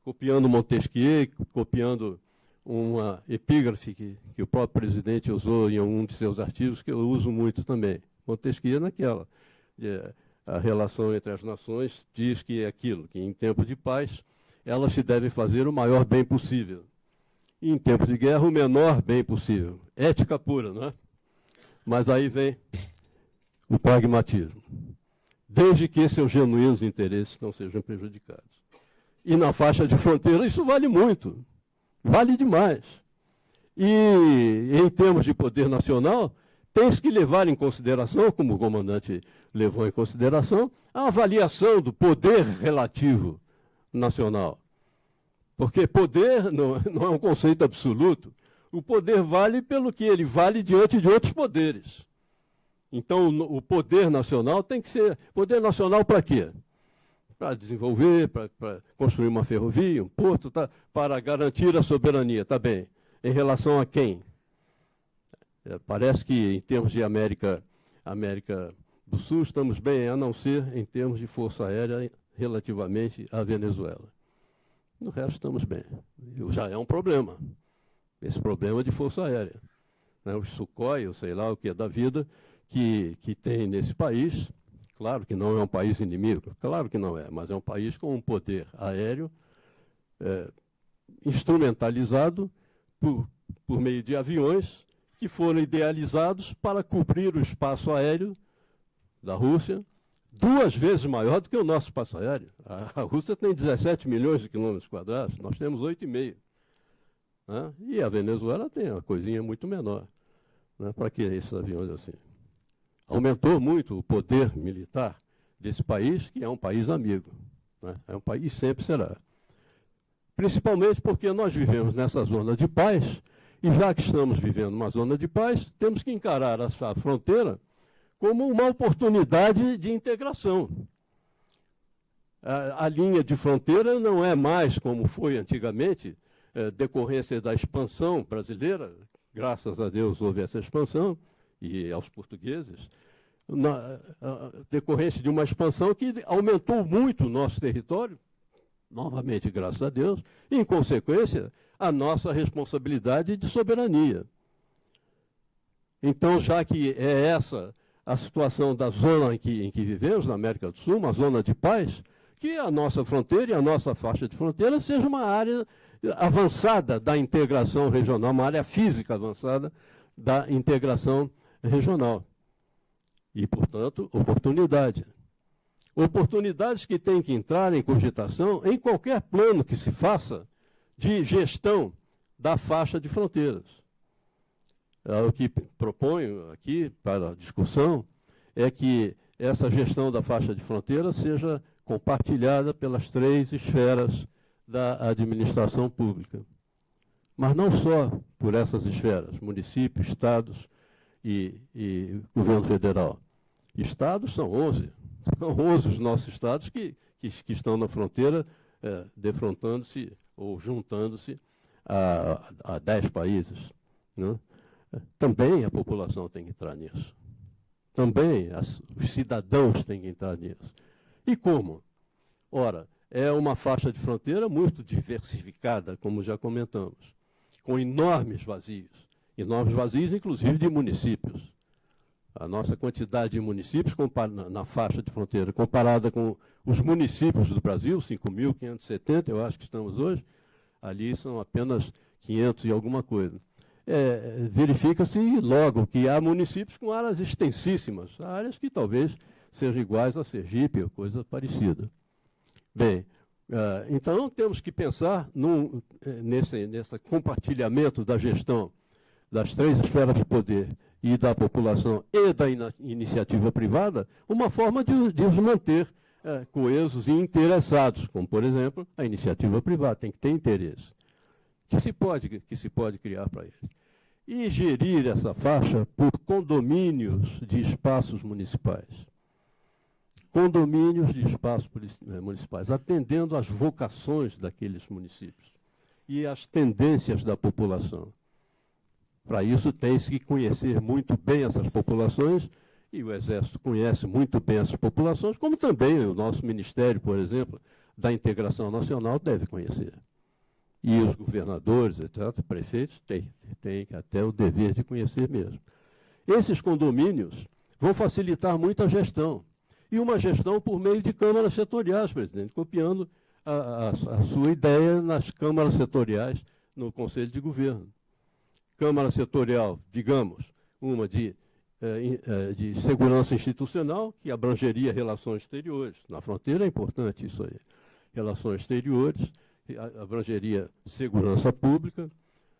copiando Montesquieu, copiando uma epígrafe que o próprio presidente usou em algum de seus artigos, que eu uso muito também. Montesquieu naquela. A relação entre as nações diz que é aquilo, que em tempo de paz elas se devem fazer o maior bem possível. E em tempo de guerra, o menor bem possível. Ética pura, não é? Mas aí vem o pragmatismo. Desde que seus genuínos interesses não sejam prejudicados. E na faixa de fronteira isso vale muito. Vale demais. E em termos de poder nacional, tem-se que levar em consideração, como o comandante levou em consideração, a avaliação do poder relativo nacional. Porque poder não é um conceito absoluto. O poder vale pelo que ele vale diante de outros poderes. Então, o poder nacional tem que ser... Poder nacional para quê? Para desenvolver, para construir uma ferrovia, um porto, para garantir a soberania, está bem. Em relação a quem? Parece que, em termos de América do Sul, estamos bem, a não ser em termos de força aérea relativamente à Venezuela. No resto, estamos bem. Já é um problema, esse problema de força aérea. Né? O Sukhoi, eu sei lá o que é da vida, que tem nesse país. Claro que não é um país inimigo, claro que não é, mas é um país com um poder aéreo instrumentalizado por meio de aviões que foram idealizados para cobrir o espaço aéreo da Rússia, 2 vezes maior do que o nosso espaço aéreo. A Rússia tem 17 milhões de quilômetros quadrados, nós temos 8,5. Né? E a Venezuela tem uma coisinha muito menor. Né? Para que esses aviões assim? Aumentou muito o poder militar desse país, que é um país amigo. Né? É um país, sempre será. Principalmente porque nós vivemos nessa zona de paz E já que estamos vivendo uma zona de paz, temos que encarar a fronteira como uma oportunidade de integração. A linha de fronteira não é mais como foi antigamente, decorrência da expansão brasileira, graças a Deus houve essa expansão, e aos portugueses, decorrência de uma expansão que aumentou muito o nosso território, novamente graças a Deus, e, em consequência, a nossa responsabilidade de soberania. Então, já que é essa a situação da zona em que vivemos, na América do Sul, uma zona de paz, que a nossa fronteira e a nossa faixa de fronteira seja uma área avançada da integração regional, uma área física avançada da integração regional. E, portanto, oportunidade. Oportunidades que têm que entrar em cogitação em qualquer plano que se faça de gestão da faixa de fronteiras. O que proponho aqui para a discussão é que essa gestão da faixa de fronteira seja compartilhada pelas 3 esferas da administração pública. Mas não só por essas esferas, municípios, estados e governo federal. Estados são 11. São 11 os nossos estados que estão na fronteira, defrontando-se ou juntando-se a 10 países. Né? Também a população tem que entrar nisso. Também os cidadãos têm que entrar nisso. E como? Ora, é uma faixa de fronteira muito diversificada, como já comentamos, com enormes vazios, inclusive de municípios. A nossa quantidade de municípios na faixa de fronteira, comparada com os municípios do Brasil, 5.570, eu acho que estamos hoje, ali são apenas 500 e alguma coisa. Verifica-se logo que há municípios com áreas extensíssimas, áreas que talvez sejam iguais a Sergipe ou coisa parecida. Bem, então temos que pensar nesse compartilhamento da gestão das 3 esferas de poder e da população e da iniciativa privada, uma forma de os manter coesos e interessados, como, por exemplo, a iniciativa privada tem que ter interesse, que se pode criar para eles. E gerir essa faixa por condomínios de espaços municipais. Condomínios de espaços municipais, atendendo às vocações daqueles municípios e às tendências da população. Para isso, tem-se que conhecer muito bem essas populações, e o Exército conhece muito bem essas populações, como também o nosso Ministério, por exemplo, da Integração Nacional deve conhecer. E os governadores, etc., prefeitos, têm até o dever de conhecer mesmo. Esses condomínios vão facilitar muito a gestão. E uma gestão por meio de câmaras setoriais, presidente, copiando a sua ideia nas câmaras setoriais no Conselho de Governo. Câmara setorial, digamos, uma de segurança institucional, que abrangeria relações exteriores. Na fronteira é importante isso aí. Relações exteriores, abrangeria segurança pública,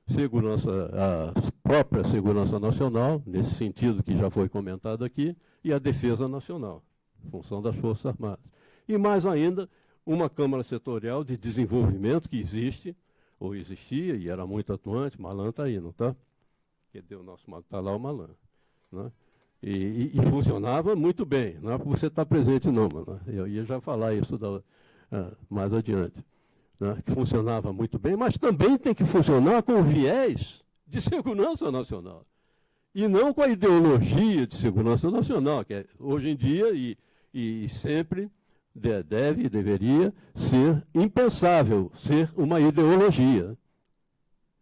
a própria segurança nacional, nesse sentido que já foi comentado aqui, e a defesa nacional, função das Forças Armadas. E mais ainda, uma Câmara Setorial de Desenvolvimento que existe, ou existia, e era muito atuante. Malan está aí, não está? Cadê o nosso Malan? Está lá o Malan. Né? E funcionava muito bem. Não é por você estar presente, não, Malan. Eu ia já falar isso mais adiante. Né? Que funcionava muito bem, mas também tem que funcionar com viés de segurança nacional. E não com a ideologia de segurança nacional, que hoje em dia e sempre deveria ser impensável ser uma ideologia.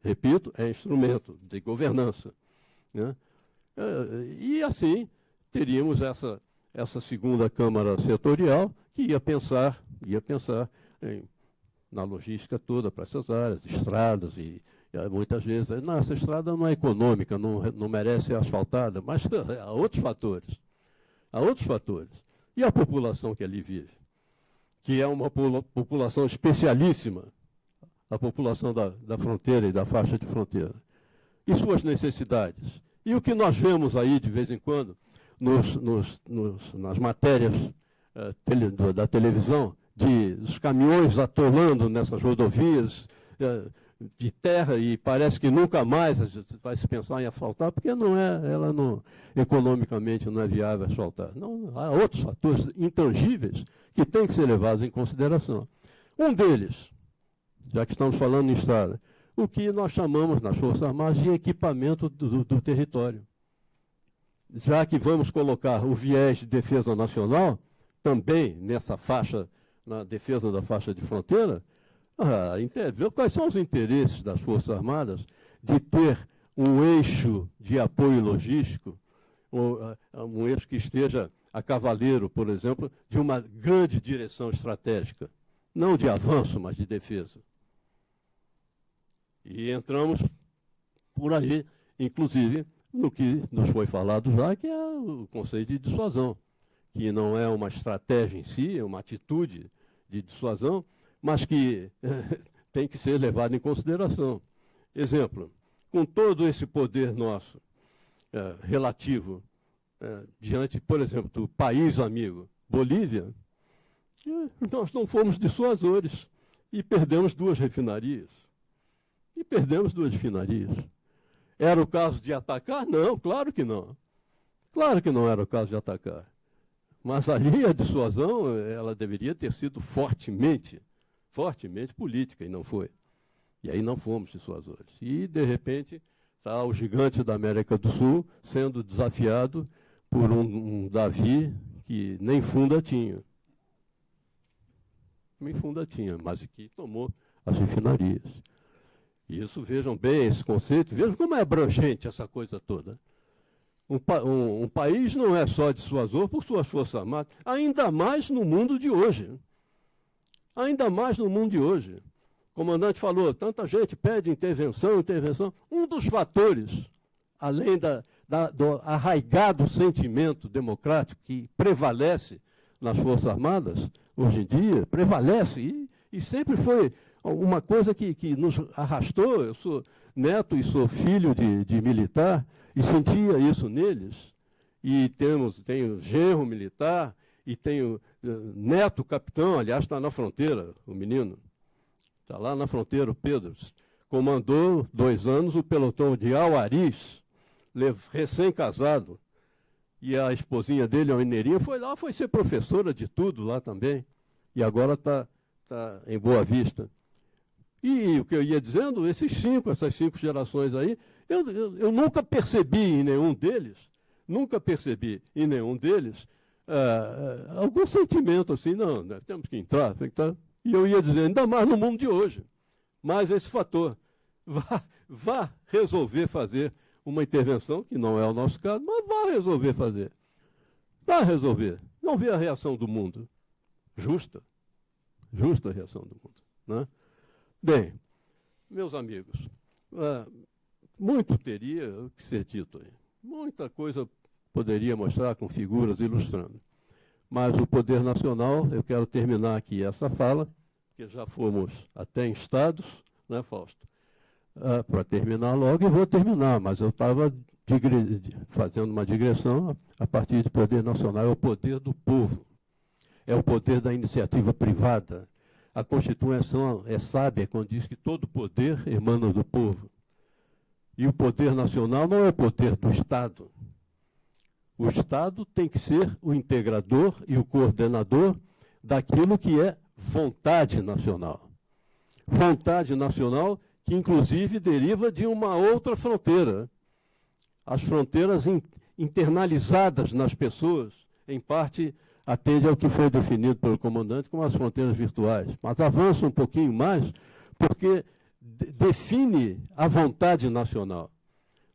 Repito, é instrumento de governança. Né? E assim teríamos essa segunda Câmara Setorial que ia pensar na logística toda para essas áreas, estradas e muitas vezes, essa estrada não é econômica, não merece ser asfaltada, mas há outros fatores. Há outros fatores. E a população que ali vive, que é uma população especialíssima, a população da fronteira e da faixa de fronteira, e suas necessidades. E o que nós vemos aí, de vez em quando, nas matérias da televisão, dos caminhões atolando nessas rodovias, de terra e parece que nunca mais vai se pensar em asfaltar, porque ela não, economicamente não é viável asfaltar. Não, há outros fatores intangíveis que têm que ser levados em consideração. Um deles, já que estamos falando em estrada, o que nós chamamos nas Forças Armadas de equipamento do território. Já que vamos colocar o viés de defesa nacional, também nessa faixa, na defesa da faixa de fronteira, quais são os interesses das Forças Armadas de ter um eixo de apoio logístico, um eixo que esteja a cavaleiro, por exemplo, de uma grande direção estratégica, não de avanço, mas de defesa. E entramos por aí, inclusive, no que nos foi falado já, que é o conceito de dissuasão, que não é uma estratégia em si, é uma atitude de dissuasão, mas que tem que ser levado em consideração. Exemplo, com todo esse poder nosso relativo, diante, por exemplo, do país amigo, Bolívia, nós não fomos dissuasores e perdemos 2 refinarias. Era o caso de atacar? Não, claro que não. Claro que não era o caso de atacar. Mas ali a dissuasão, ela deveria ter sido fortemente política, e não foi. E aí não fomos dissuasores. E, de repente, está o gigante da América do Sul sendo desafiado por um Davi que nem funda tinha. Nem funda tinha, mas que tomou as refinarias. Isso, vejam bem esse conceito, vejam como é abrangente essa coisa toda. Um país não é só dissuasor por suas forças armadas, ainda mais no mundo de hoje. Ainda mais no mundo de hoje. O comandante falou, tanta gente pede intervenção. Um dos fatores, além do arraigado sentimento democrático que prevalece nas Forças Armadas, hoje em dia, prevalece e sempre foi uma coisa que nos arrastou. Eu sou neto e sou filho de militar e sentia isso neles. E tenho genro militar e tenho neto capitão, aliás, está na fronteira, o menino. Está lá na fronteira, o Pedro. Comandou 2 anos o pelotão de Auaris, recém-casado. E a esposinha dele, a Mineirinha, foi lá, foi ser professora de tudo lá também. E agora está em Boa Vista. E o que eu ia dizendo, essas 5 gerações aí, eu nunca percebi em nenhum deles, algum sentimento assim, não, né, temos que entrar, E eu ia dizer, ainda mais no mundo de hoje. Mas esse fator, vá resolver fazer uma intervenção, que não é o nosso caso, mas vá resolver fazer. Vá resolver. Não vê a reação do mundo. Justa a reação do mundo. Né? Bem, meus amigos, muito teria que ser dito aí. Muita coisa poderia mostrar com figuras ilustrando. Mas o poder nacional, eu quero terminar aqui essa fala, porque já fomos até em estados, né, Fausto? Para terminar logo, e vou terminar, mas eu estava fazendo uma digressão a partir do poder nacional. É o poder do povo, é o poder da iniciativa privada. A Constituição é sábia quando diz que todo poder emana do povo. E o poder nacional não é o poder do Estado. O Estado tem que ser o integrador e o coordenador daquilo que é vontade nacional. Vontade nacional que, inclusive, deriva de uma outra fronteira. As fronteiras internalizadas nas pessoas, em parte, atende ao que foi definido pelo comandante como as fronteiras virtuais. Mas avança um pouquinho mais, porque define a vontade nacional.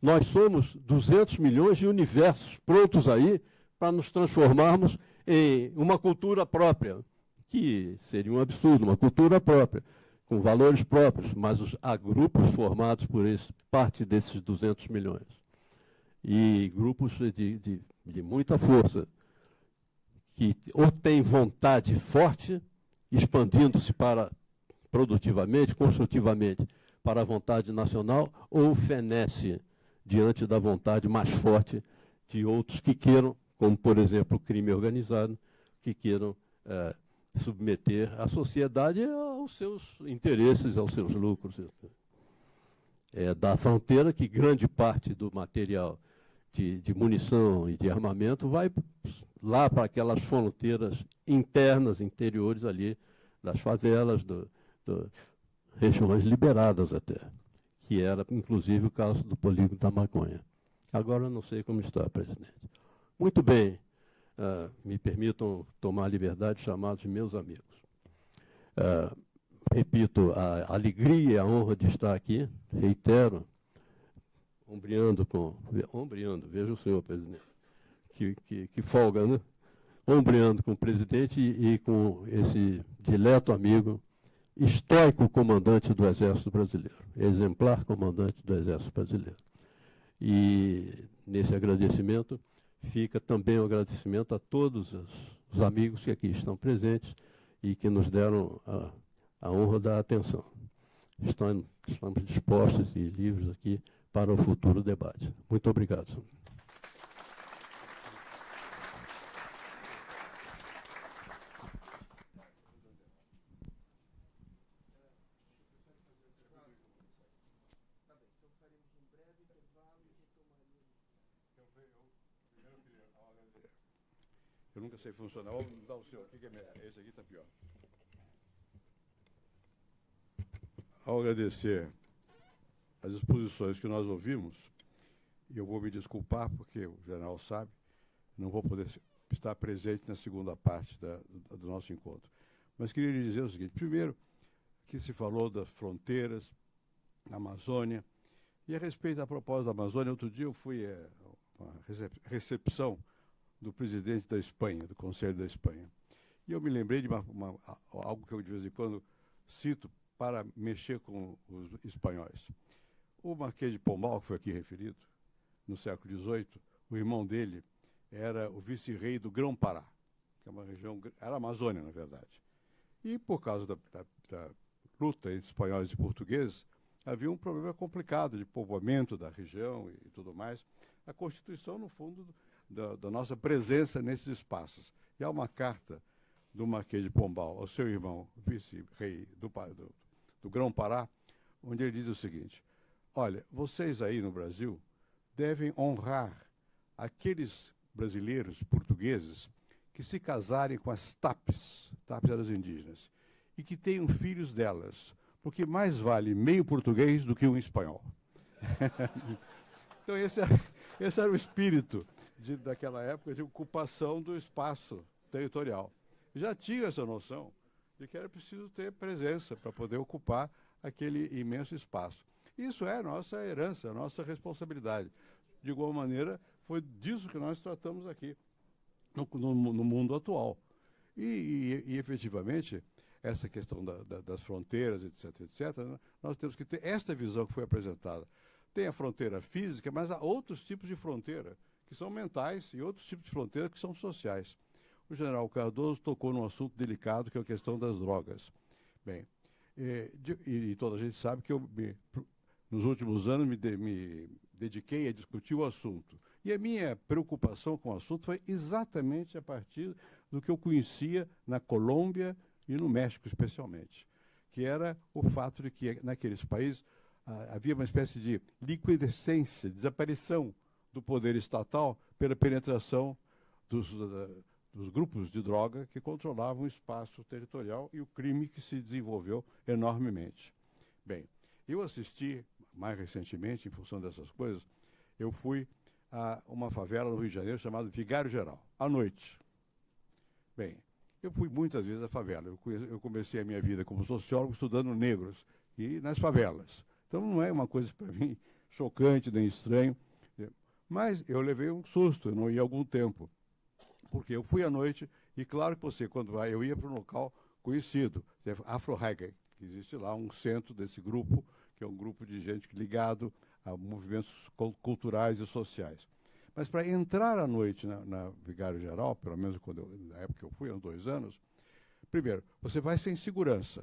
Nós somos 200 milhões de universos prontos aí para nos transformarmos em uma cultura própria, que seria um absurdo, uma cultura própria, com valores próprios, mas há grupos formados por parte desses 200 milhões. E grupos de muita força, que ou tem vontade forte, expandindo-se produtivamente, construtivamente, para a vontade nacional, ou fenece diante da vontade mais forte de outros que queiram, como, por exemplo, o crime organizado, que queiram submeter a sociedade aos seus interesses, aos seus lucros. da fronteira, que grande parte do material de munição e de armamento vai lá para aquelas fronteiras internas, interiores ali, das favelas, regiões liberadas até, que era, inclusive, o caso do polígono da maconha. Agora eu não sei como está, presidente. Muito bem, me permitam tomar a liberdade de chamar de meus amigos. Repito, a alegria e a honra de estar aqui, reitero, ombreando, veja o senhor, presidente, que folga, né? Ombreando com o presidente e com esse dileto amigo, estoico comandante do Exército Brasileiro, exemplar comandante do Exército Brasileiro. E nesse agradecimento fica também o agradecimento a todos os amigos que aqui estão presentes e que nos deram a honra da atenção. Estamos dispostos e livres aqui para o futuro debate. Muito obrigado, senhor. Eu nunca sei funcionar. Vamos dar o seu. O que é melhor? Esse aqui está pior. Ao agradecer as exposições que nós ouvimos, e eu vou me desculpar, porque o general sabe, não vou poder estar presente na segunda parte do nosso encontro. Mas queria lhe dizer o seguinte: primeiro, que se falou das fronteiras, da Amazônia, e a respeito da propósito da Amazônia, outro dia eu fui a uma recepção do presidente da Espanha, do Conselho da Espanha. E eu me lembrei de algo que eu de vez em quando cito para mexer com os espanhóis. O Marquês de Pombal, que foi aqui referido, no século XVIII, o irmão dele era o vice-rei do Grão-Pará, que é uma região, era a Amazônia, na verdade. E por causa da luta entre espanhóis e portugueses, havia um problema complicado de povoamento da região e tudo mais. A Constituição, no fundo, da nossa presença nesses espaços. E há uma carta do Marquês de Pombal ao seu irmão, vice-rei do Grão-Pará, onde ele diz o seguinte: olha, vocês aí no Brasil devem honrar aqueles brasileiros, portugueses, que se casarem com as TAPs eram as indígenas, e que tenham filhos delas, porque mais vale meio português do que um espanhol. Então esse era o espírito daquela época de ocupação do espaço territorial. Já tinha essa noção de que era preciso ter presença para poder ocupar aquele imenso espaço. Isso é a nossa herança, a nossa responsabilidade. De igual maneira, foi disso que nós tratamos aqui, no mundo atual. E efetivamente, essa questão das fronteiras, etc., né, nós temos que ter esta visão que foi apresentada. Tem a fronteira física, mas há outros tipos de fronteira, que são mentais, e outros tipos de fronteira que são sociais. O general Cardoso tocou num assunto delicado, que é a questão das drogas. Bem, e toda a gente sabe que eu, nos últimos anos, me dediquei a discutir o assunto. E a minha preocupação com o assunto foi exatamente a partir do que eu conhecia na Colômbia e no México, especialmente, que era o fato de que, naqueles países, havia uma espécie de liquidescência, desaparição do poder estatal pela penetração dos grupos de droga que controlavam o espaço territorial e o crime que se desenvolveu enormemente. Bem, eu assisti, mais recentemente, em função dessas coisas, eu fui a uma favela no Rio de Janeiro chamada Vigário Geral, à noite. Bem, eu fui muitas vezes à favela. Eu comecei a minha vida como sociólogo estudando negros e nas favelas. Então não é uma coisa para mim chocante nem estranho, mas eu levei um susto, eu não ia há algum tempo, porque eu fui à noite e claro que você, quando vai, eu ia para um local conhecido, Afro Reggae, que existe lá um centro desse grupo, que é um grupo de gente ligado a movimentos culturais e sociais. Mas para entrar à noite na Vigário Geral, pelo menos na época que eu fui, há 2 anos, primeiro, você vai sem segurança,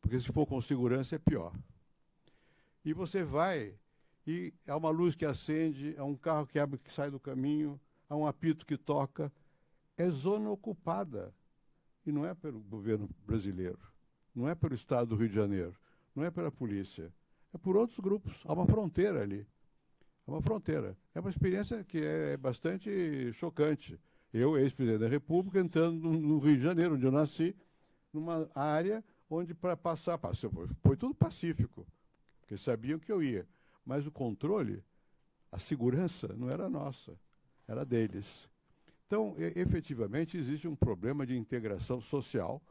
porque se for com segurança é pior. E você vai, e há uma luz que acende, há um carro que abre, que sai do caminho, há um apito que toca. É zona ocupada. E não é pelo governo brasileiro, não é pelo Estado do Rio de Janeiro, não é pela polícia. é por outros grupos. Há uma fronteira ali. É uma fronteira. É uma experiência que é bastante chocante. Eu, ex-presidente da República, entrando no Rio de Janeiro, onde eu nasci, numa área onde para passar, foi tudo pacífico, porque sabiam que eu ia. Mas o controle, a segurança, não era nossa, era deles. Então, efetivamente, existe um problema de integração social,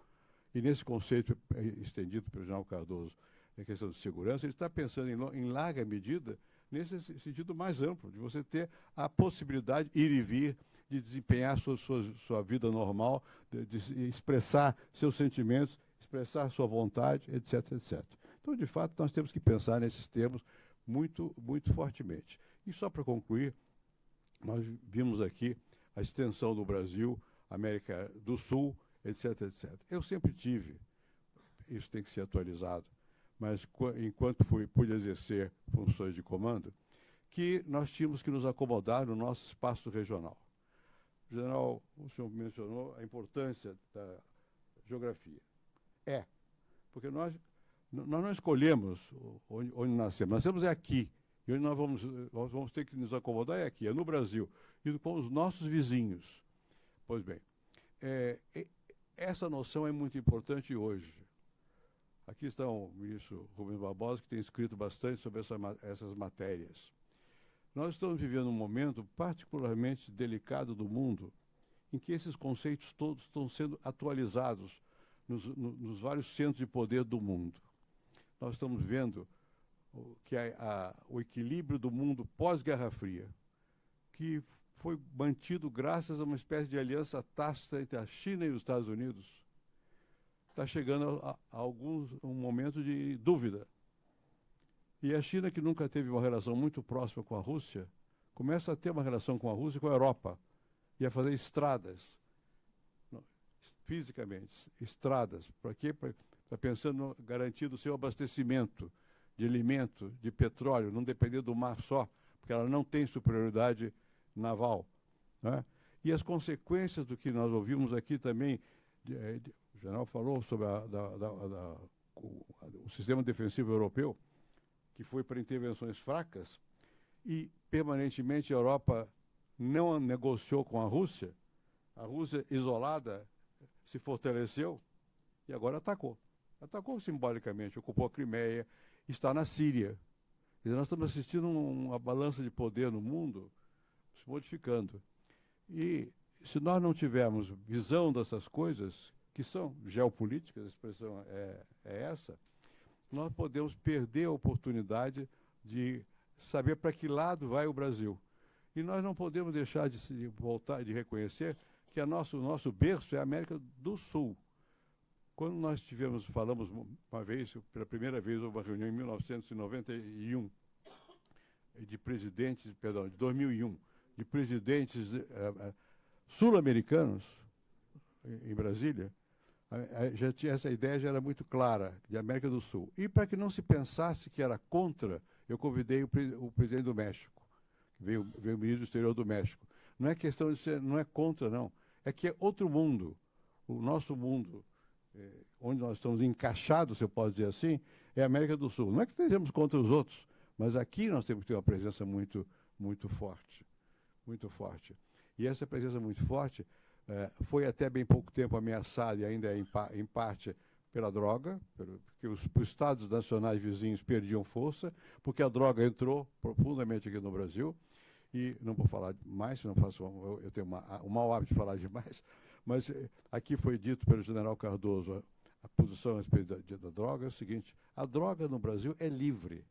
e nesse conceito estendido pelo general Cardoso, na questão de segurança, ele está pensando em larga medida nesse sentido mais amplo, de você ter a possibilidade de ir e vir, de desempenhar sua vida normal, de expressar seus sentimentos, expressar sua vontade, etc, etc. Então, de fato, nós temos que pensar nesses termos muito, muito fortemente. E só para concluir, nós vimos aqui a extensão do Brasil, América do Sul, etc, etc. Eu sempre tive, isso tem que ser atualizado, mas enquanto pude exercer funções de comando, que nós tínhamos que nos acomodar no nosso espaço regional. General, o senhor mencionou a importância da geografia. Porque nós não escolhemos onde nascemos. Nascemos é aqui. E onde nós vamos ter que nos acomodar é aqui, é no Brasil. E com os nossos vizinhos. Pois bem, essa noção é muito importante hoje. Aqui está o ministro Rubens Barbosa, que tem escrito bastante sobre essas matérias. Nós estamos vivendo um momento particularmente delicado do mundo, em que esses conceitos todos estão sendo atualizados nos vários centros de poder do mundo. Nós estamos vendo que o equilíbrio do mundo pós-Guerra Fria, que foi mantido graças a uma espécie de aliança tácita entre a China e os Estados Unidos, está chegando a um momento de dúvida. E a China, que nunca teve uma relação muito próxima com a Rússia, começa a ter uma relação com a Rússia e com a Europa, e a fazer estradas, fisicamente, estradas. Para quê? Está pensando no garantir o seu abastecimento de alimento, de petróleo, não depender do mar só, porque ela não tem superioridade naval. Né? E as consequências do que nós ouvimos aqui também, o general falou sobre o sistema defensivo europeu, que foi para intervenções fracas, e permanentemente a Europa não negociou com a Rússia isolada se fortaleceu e agora atacou. Atacou simbolicamente, ocupou a Crimeia, está na Síria. E nós estamos assistindo uma balança de poder no mundo se modificando. E se nós não tivermos visão dessas coisas, que são geopolíticas, a expressão é essa, nós podemos perder a oportunidade de saber para que lado vai o Brasil. E nós não podemos deixar de voltar, de reconhecer que o nosso berço é a América do Sul. Quando nós falamos uma vez, pela primeira vez, houve uma reunião em 1991, de 2001, de presidentes sul-americanos em Brasília, essa ideia já era muito clara, de América do Sul. E para que não se pensasse que era contra, eu convidei o presidente do México, veio o ministro do Exterior do México. Não é questão de ser, não é contra, não. É que é outro mundo. O nosso mundo, onde nós estamos encaixados, se eu posso dizer assim, é a América do Sul. Não é que estejamos contra os outros, mas aqui nós temos que ter uma presença muito, muito forte. Muito forte. E essa presença muito forte foi até bem pouco tempo ameaçada e ainda é em parte pela droga, porque os estados nacionais vizinhos perdiam força, porque a droga entrou profundamente aqui no Brasil. E não vou falar mais, senão eu tenho o mau hábito de falar demais, mas aqui foi dito pelo general Cardoso, a posição a respeito da droga é o seguinte: a droga no Brasil é livre,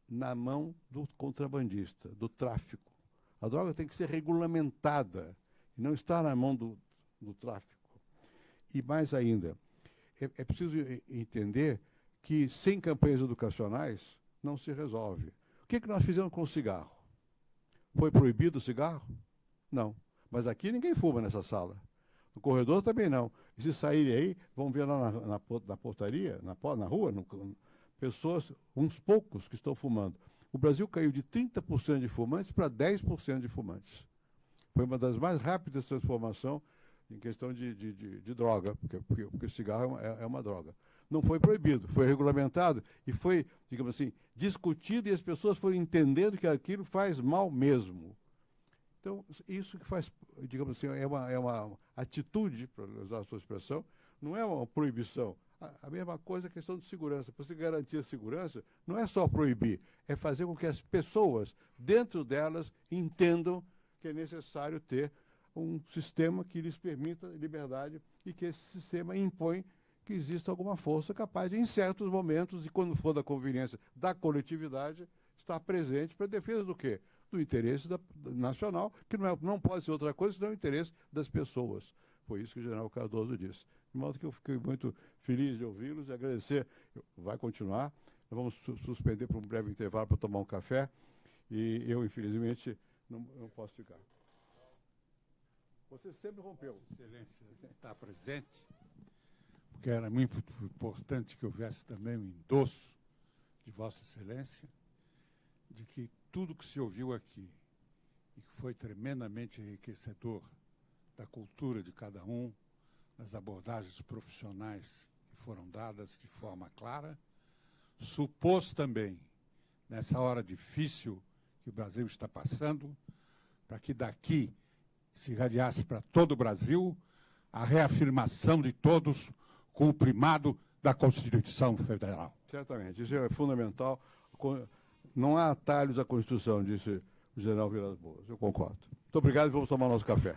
na mão do contrabandista, do tráfico. A droga tem que ser regulamentada, e não está na mão do tráfico. E mais ainda, é preciso entender que sem campanhas educacionais não se resolve. O que nós fizemos com o cigarro? Foi proibido o cigarro? Não. Mas aqui ninguém fuma nessa sala. No corredor também não. E se saírem aí, vão ver lá na portaria, na rua, pessoas, uns poucos que estão fumando. O Brasil caiu de 30% de fumantes para 10% de fumantes. Foi uma das mais rápidas transformações em questão de droga, porque cigarro é uma droga. Não foi proibido, foi regulamentado e foi, digamos assim, discutido e as pessoas foram entendendo que aquilo faz mal mesmo. Então, isso que faz, digamos assim, é uma atitude, para usar a sua expressão, não é uma proibição. A mesma coisa é a questão de segurança. Para você garantir a segurança, não é só proibir, é fazer com que as pessoas, dentro delas, entendam que é necessário ter um sistema que lhes permita liberdade e que esse sistema impõe que exista alguma força capaz de, em certos momentos, e quando for da conveniência da coletividade, estar presente para a defesa do quê? Do interesse nacional, que não pode ser outra coisa senão o interesse das pessoas. Foi isso que o general Cardoso disse. De modo que eu fiquei muito feliz de ouvi-los e agradecer. Vai continuar. Nós vamos suspender por um breve intervalo para tomar um café. E eu, infelizmente, não posso ficar. Você sempre rompeu. Vossa Excelência está presente, porque era muito importante que houvesse também um endosso de Vossa Excelência, de que tudo que se ouviu aqui, e que foi tremendamente enriquecedor da cultura de cada um, das abordagens profissionais que foram dadas de forma clara, supôs também, nessa hora difícil que o Brasil está passando, para que daqui se irradiasse para todo o Brasil a reafirmação de todos com o primado da Constituição Federal. Certamente, isso é fundamental. Não há atalhos à Constituição, disse o general Vilas Boas. Eu concordo. Muito obrigado e vamos tomar nosso café.